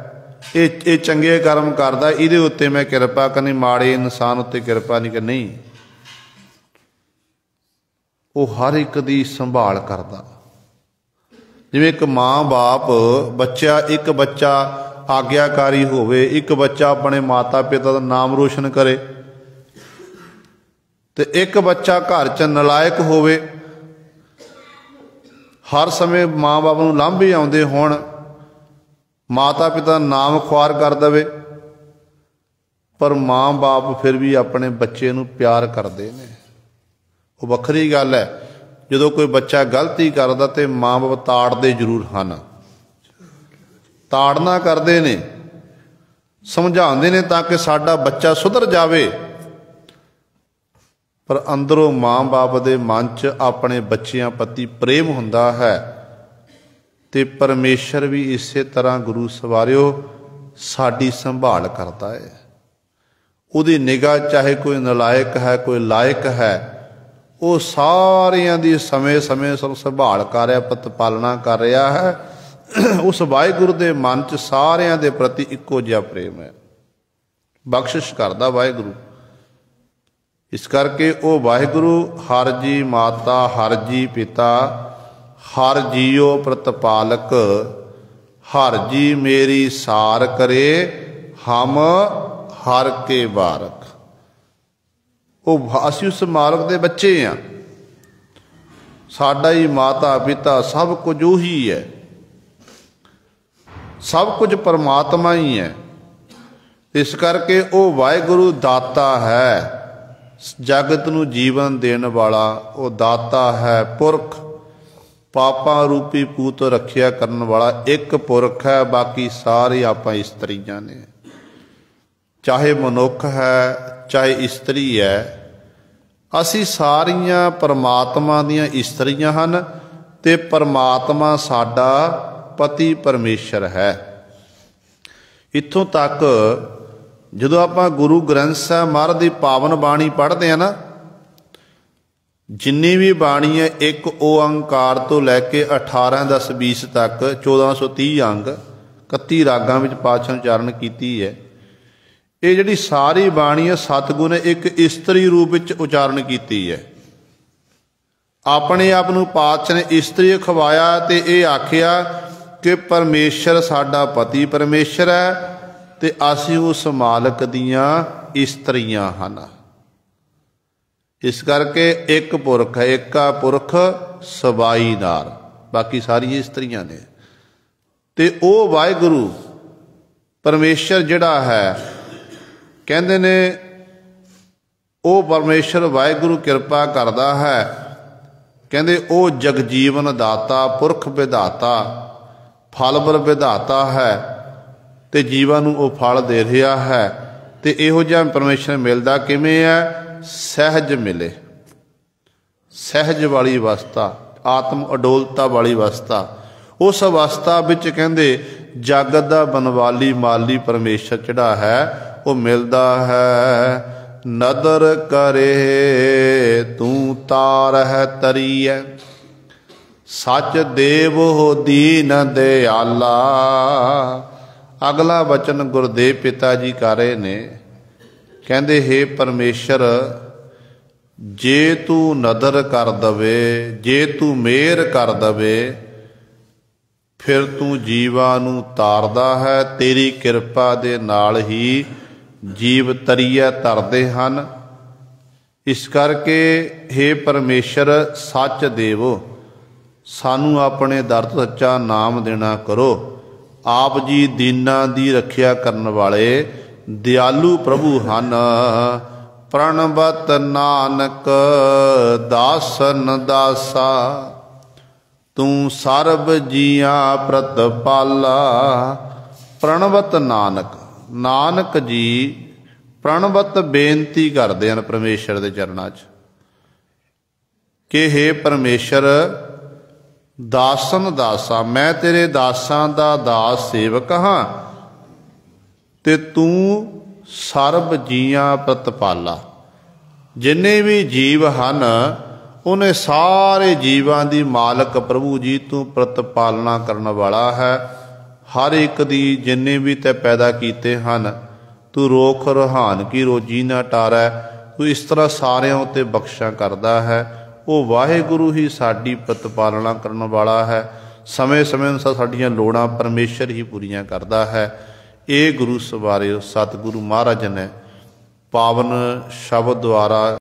ਇਹ ਚੰਗੇ ਕਰਮ ਕਰਦਾ, ਇਹਦੇ ਉੱਤੇ ਮੈਂ ਕਿਰਪਾ ਕਰਨੀ, ਮਾੜੇ ਇਨਸਾਨ ਉੱਤੇ ਕਿਰਪਾ ਨਹੀਂ ਕਰਨੀ। ਉਹ ਹਰ ਇੱਕ ਦੀ ਸੰਭਾਲ ਕਰਦਾ। ਜਿਵੇਂ ਇੱਕ ਮਾਂ ਬਾਪ ਬੱਚਾ, ਇੱਕ ਬੱਚਾ ਆਗਿਆਕਾਰੀ ਹੋਵੇ, ਇੱਕ ਬੱਚਾ ਆਪਣੇ ਮਾਤਾ ਪਿਤਾ ਦਾ ਨਾਮ ਰੋਸ਼ਨ ਕਰੇ, ਤੇ ਇੱਕ ਬੱਚਾ ਘਰ 'ਚ ਨਲਾਇਕ ਹੋਵੇ, ਹਰ ਸਮੇਂ ਮਾਂ ਬਾਪ ਨੂੰ ਲਾਂਭੇ ਆਉਂਦੇ ਹੋਣ, ਮਾਤਾ ਪਿਤਾ ਦਾ ਨਾਮ ਖੁਆਰ ਕਰ ਦੇਵੇ, ਪਰ ਮਾਂ ਬਾਪ ਫਿਰ ਵੀ ਆਪਣੇ ਬੱਚੇ ਨੂੰ ਪਿਆਰ ਕਰਦੇ ਨੇ। ਉਹ ਵੱਖਰੀ ਗੱਲ ਹੈ। ਜਦੋਂ ਕੋਈ ਬੱਚਾ ਗਲਤੀ ਕਰਦਾ ਤੇ ਮਾਂ ਬਾਪ ਤਾੜਦੇ ਜ਼ਰੂਰ ਹਨ, ਤਾੜਨਾ ਕਰਦੇ ਨੇ, ਸਮਝਾਉਂਦੇ ਨੇ ਤਾਂ ਕਿ ਸਾਡਾ ਬੱਚਾ ਸੁਧਰ ਜਾਵੇ। ਪਰ ਅੰਦਰੋਂ ਮਾਂ ਬਾਪ ਦੇ ਮਨ 'ਚ ਆਪਣੇ ਬੱਚਿਆਂ ਪ੍ਰਤੀ ਪ੍ਰੇਮ ਹੁੰਦਾ ਹੈ। ਤੇ ਪਰਮੇਸ਼ਰ ਵੀ ਇਸੇ ਤਰ੍ਹਾਂ ਗੁਰੂ ਸਵਾਰਿਓ ਸਾਡੀ ਸੰਭਾਲ ਕਰਦਾ ਹੈ। ਉਹਦੀ ਨਿਗਾਹ ਚਾਹੇ ਕੋਈ ਨਲਾਇਕ ਹੈ ਕੋਈ ਲਾਇਕ ਹੈ, ਉਹ ਸਾਰਿਆਂ ਦੀ ਸਮੇਂ ਸਮੇਂ ਸੰਭਾਲ ਕਰ ਰਿਹਾ, ਪ੍ਰਤਪਾਲਨਾ ਕਰ ਰਿਹਾ ਹੈ। ਉਸ ਵਾਹਿਗੁਰੂ ਦੇ ਮਨ 'ਚ ਸਾਰਿਆਂ ਦੇ ਪ੍ਰਤੀ ਇੱਕੋ ਜਿਹਾ ਪ੍ਰੇਮ ਹੈ, ਬਖਸ਼ਿਸ਼ ਕਰਦਾ ਵਾਹਿਗੁਰੂ। ਇਸ ਕਰਕੇ ਉਹ ਵਾਹਿਗੁਰੂ ਹਰ ਜੀ ਮਾਤਾ, ਹਰ ਜੀ ਪਿਤਾ, ਹਰ ਜੀਓ ਪ੍ਰਤਪਾਲਕ, ਹਰ ਜੀ ਮੇਰੀ ਸਾਰ ਕਰੇ, ਹਮ ਹਰ ਕੇ ਬਾਰਕ। ਉਹ ਅਸੀਂ ਉਸ ਮਾਲਕ ਦੇ ਬੱਚੇ ਹਾਂ, ਸਾਡਾ ਹੀ ਮਾਤਾ ਪਿਤਾ ਸਭ ਕੁਝ ਉਹੀ ਹੈ, ਸਭ ਕੁਝ ਪਰਮਾਤਮਾ ਹੀ ਹੈ। ਇਸ ਕਰਕੇ ਉਹ ਵਾਹਿਗੁਰੂ ਦਾਤਾ ਹੈ, ਜਗਤ ਨੂੰ ਜੀਵਨ ਦੇਣ ਵਾਲਾ ਉਹ ਦਾਤਾ ਹੈ, ਪੁਰਖ, ਪਾਪਾਂ ਰੂਪੀ ਪੂਤ ਰੱਖਿਆ ਕਰਨ ਵਾਲਾ ਇੱਕ ਪੁਰਖ ਹੈ। ਬਾਕੀ ਸਾਰੇ ਆਪਾਂ ਇਸਤਰੀਆਂ ਨੇ, ਚਾਹੇ ਮਨੁੱਖ ਹੈ ਚਾਹੇ ਇਸਤਰੀ ਹੈ, ਅਸੀਂ ਸਾਰੀਆਂ ਪਰਮਾਤਮਾ ਦੀਆਂ ਇਸਤਰੀਆਂ ਹਨ ਤੇ ਪਰਮਾਤਮਾ ਸਾਡਾ ਪਤੀ ਪਰਮੇਸ਼ਰ ਹੈ। ਇੱਥੋਂ ਤੱਕ ਜਦੋਂ ਆਪਾਂ ਗੁਰੂ ਗ੍ਰੰਥ ਸਾਹਿਬ ਮਹਾਰਾਜ ਦੀ ਪਾਵਨ ਬਾਣੀ ਪੜ੍ਹਦੇ ਹਾਂ ਨਾ, ਜਿੰਨੀ ਵੀ ਬਾਣੀ ਹੈ ਇੱਕ ਓਅੰਕਾਰ ਤੋਂ ਲੈ ਕੇ 18 10 20 ਤੱਕ 1430 ਅੰਗ 31 ਰਾਗਾਂ ਵਿੱਚ ਪਾਤਸ਼ਾਹ ਨੇ ਉਚਾਰਨ ਕੀਤੀ ਹੈ। ਇਹ ਜਿਹੜੀ ਸਾਰੀ ਬਾਣੀ ਹੈ ਸਤਿਗੁਰੂ ਨੇ ਇੱਕ ਇਸਤਰੀ ਰੂਪ ਵਿੱਚ ਉਚਾਰਨ ਕੀਤੀ ਹੈ। ਆਪਣੇ ਆਪ ਨੂੰ ਪਾਤਸ਼ਾਹ ਨੇ ਇਸਤਰੀ ਖਵਾਇਆ ਤੇ ਇਹ ਆਖਿਆ ਕਿ ਪਰਮੇਸ਼ਰ ਸਾਡਾ ਪਤੀ ਪਰਮੇਸ਼ਰ ਹੈ ਤੇ ਅਸੀਂ ਉਸ ਮਾਲਕ ਦੀਆਂ ਇਸਤਰੀਆਂ ਹਨ। ਇਸ ਕਰਕੇ ਇੱਕ ਪੁਰਖ ਹੈ, ਏਕਾ ਪੁਰਖ ਸਬਾਈ ਨਾਰ, ਬਾਕੀ ਸਾਰੀਆਂ ਇਸਤਰੀਆਂ ਨੇ। ਤੇ ਉਹ ਵਾਹਿਗੁਰੂ ਪਰਮੇਸ਼ਰ ਜਿਹੜਾ ਹੈ, ਕਹਿੰਦੇ ਨੇ ਉਹ ਪਰਮੇਸ਼ਰ ਵਾਹਿਗੁਰੂ ਕਿਰਪਾ ਕਰਦਾ ਹੈ, ਕਹਿੰਦੇ ਉਹ ਜਗਜੀਵਨ ਦਾਤਾ, ਪੁਰਖ ਵਿਧਾਤਾ, ਫਲ ਬਲ ਵਿਧਾਤਾ ਹੈ ਤੇ ਜੀਵਾਂ ਨੂੰ ਉਹ ਫਲ ਦੇ ਰਿਹਾ ਹੈ। ਤੇ ਇਹੋ ਜਿਹਾ ਪਰਮੇਸ਼ਰ ਮਿਲਦਾ ਕਿਵੇਂ ਹੈ? ਸਹਿਜ ਮਿਲੇ, ਸਹਿਜ ਵਾਲੀ ਅਵਸਥਾ, ਆਤਮ ਅਡੋਲਤਾ ਵਾਲੀ ਅਵਸਥਾ। ਉਸ ਅਵਸਥਾ ਵਿੱਚ ਕਹਿੰਦੇ ਜਗਤ ਦਾ ਬਨਵਾਲੀ ਮਾਲੀ ਪਰਮੇਸ਼ਰ ਜਿਹੜਾ ਹੈ ਉਹ ਮਿਲਦਾ ਹੈ। ਨਦਰ ਕਰੇ ਤੂੰ ਤਾਰ ਹੈ ਤਰੀਐ, ਸੱਚ ਦੇਵ ਹੋ ਦੀਨ ਦਿਆਲਾ। ਅਗਲਾ ਵਚਨ ਗੁਰਦੇਵ ਪਿਤਾ ਜੀ ਕਰ ਰਹੇ ਨੇ, ਕਹਿੰਦੇ ਹੇ ਪਰਮੇਸ਼ਰ, ਜੇ ਤੂੰ ਨਦਰ ਕਰ ਦਵੇ, ਜੇ ਤੂੰ ਮਿਹਰ ਕਰ ਦਵੇ, ਫਿਰ ਤੂੰ ਜੀਵਾਂ ਨੂੰ ਤਾਰਦਾ ਹੈ। ਤੇਰੀ ਕਿਰਪਾ ਦੇ ਨਾਲ ਹੀ ਜੀਵ ਤਰੀਆ ਤਰਦੇ ਹਨ। ਇਸ ਕਰਕੇ ਹੇ ਪਰਮੇਸ਼ਰ ਸੱਚ ਦੇਵੋ, ਸਾਨੂੰ ਆਪਣੇ ਦਰ ਤੋਂ ਸੱਚਾ ਨਾਮ ਦੇਣਾ ਕਰੋ। ਆਪ ਜੀ ਦੀਨਾਂ ਦੀ ਰੱਖਿਆ ਕਰਨ ਵਾਲੇ ਦਿਆਲੂ ਪ੍ਰਭੂ ਹਨ। ਪ੍ਰਣਵਤ ਨਾਨਕ ਦਾਸਨ ਦਾਸਾ, ਤੂੰ ਸਰਬ ਜੀਆਂ ਪ੍ਰਤਪਾਲਾ। ਪ੍ਰਣਵਤ ਨਾਨਕ, ਨਾਨਕ ਜੀ ਪ੍ਰਣਵਤ ਬੇਨਤੀ ਕਰਦੇ ਹਨ ਪਰਮੇਸ਼ਰ ਦੇ ਚਰਨਾਂ 'ਚ ਕਿ ਹੇ ਪਰਮੇਸ਼ਰ ਦਾਸਨ ਦਾਸਾ, ਮੈਂ ਤੇਰੇ ਦਾਸਾਂ ਦਾ ਦਾਸ ਸੇਵਕ ਹਾਂ ਤੇ ਤੂੰ ਸਰਬ ਜੀਆਂ ਪ੍ਰਤਪਾਲਾ। ਜਿੰਨੇ ਵੀ ਜੀਵ ਹਨ ਉਹਨੇ ਸਾਰੇ ਜੀਵਾਂ ਦੀ ਮਾਲਕ ਪ੍ਰਭੂ ਜੀ ਤੂੰ ਪ੍ਰਤਪਾਲਨਾ ਕਰਨ ਵਾਲਾ ਹੈ। ਹਰ ਇੱਕ ਦੀ ਜਿੰਨੇ ਵੀ ਤੈ ਪੈਦਾ ਕੀਤੇ ਹਨ ਤੂੰ ਰੋਖ ਰਹਾਨ ਕੀ ਰੋਜੀ ਨਾ ਟਾਰੈ। ਤੂੰ ਇਸ ਤਰ੍ਹਾਂ ਸਾਰਿਆਂ ਉੱਤੇ ਬਖਸ਼ਾਂ ਕਰਦਾ ਹੈ। ਉਹ ਵਾਹਿਗੁਰੂ ਹੀ ਸਾਡੀ ਪ੍ਰਤਪਾਲਨਾ ਕਰਨ ਵਾਲਾ ਹੈ। ਸਮੇਂ ਸਮੇਂ ਅਨੁਸਾਰ ਸਾਡੀਆਂ ਲੋੜਾਂ ਪਰਮੇਸ਼ਰ ਹੀ ਪੂਰੀਆਂ ਕਰਦਾ ਹੈ। ਇਹ ਗੁਰੂ ਸਵਾਰਿਓ ਸਤਿਗੁਰੂ ਮਹਾਰਾਜ ਨੇ ਪਾਵਨ ਸ਼ਬਦ ਦੁਆਰਾ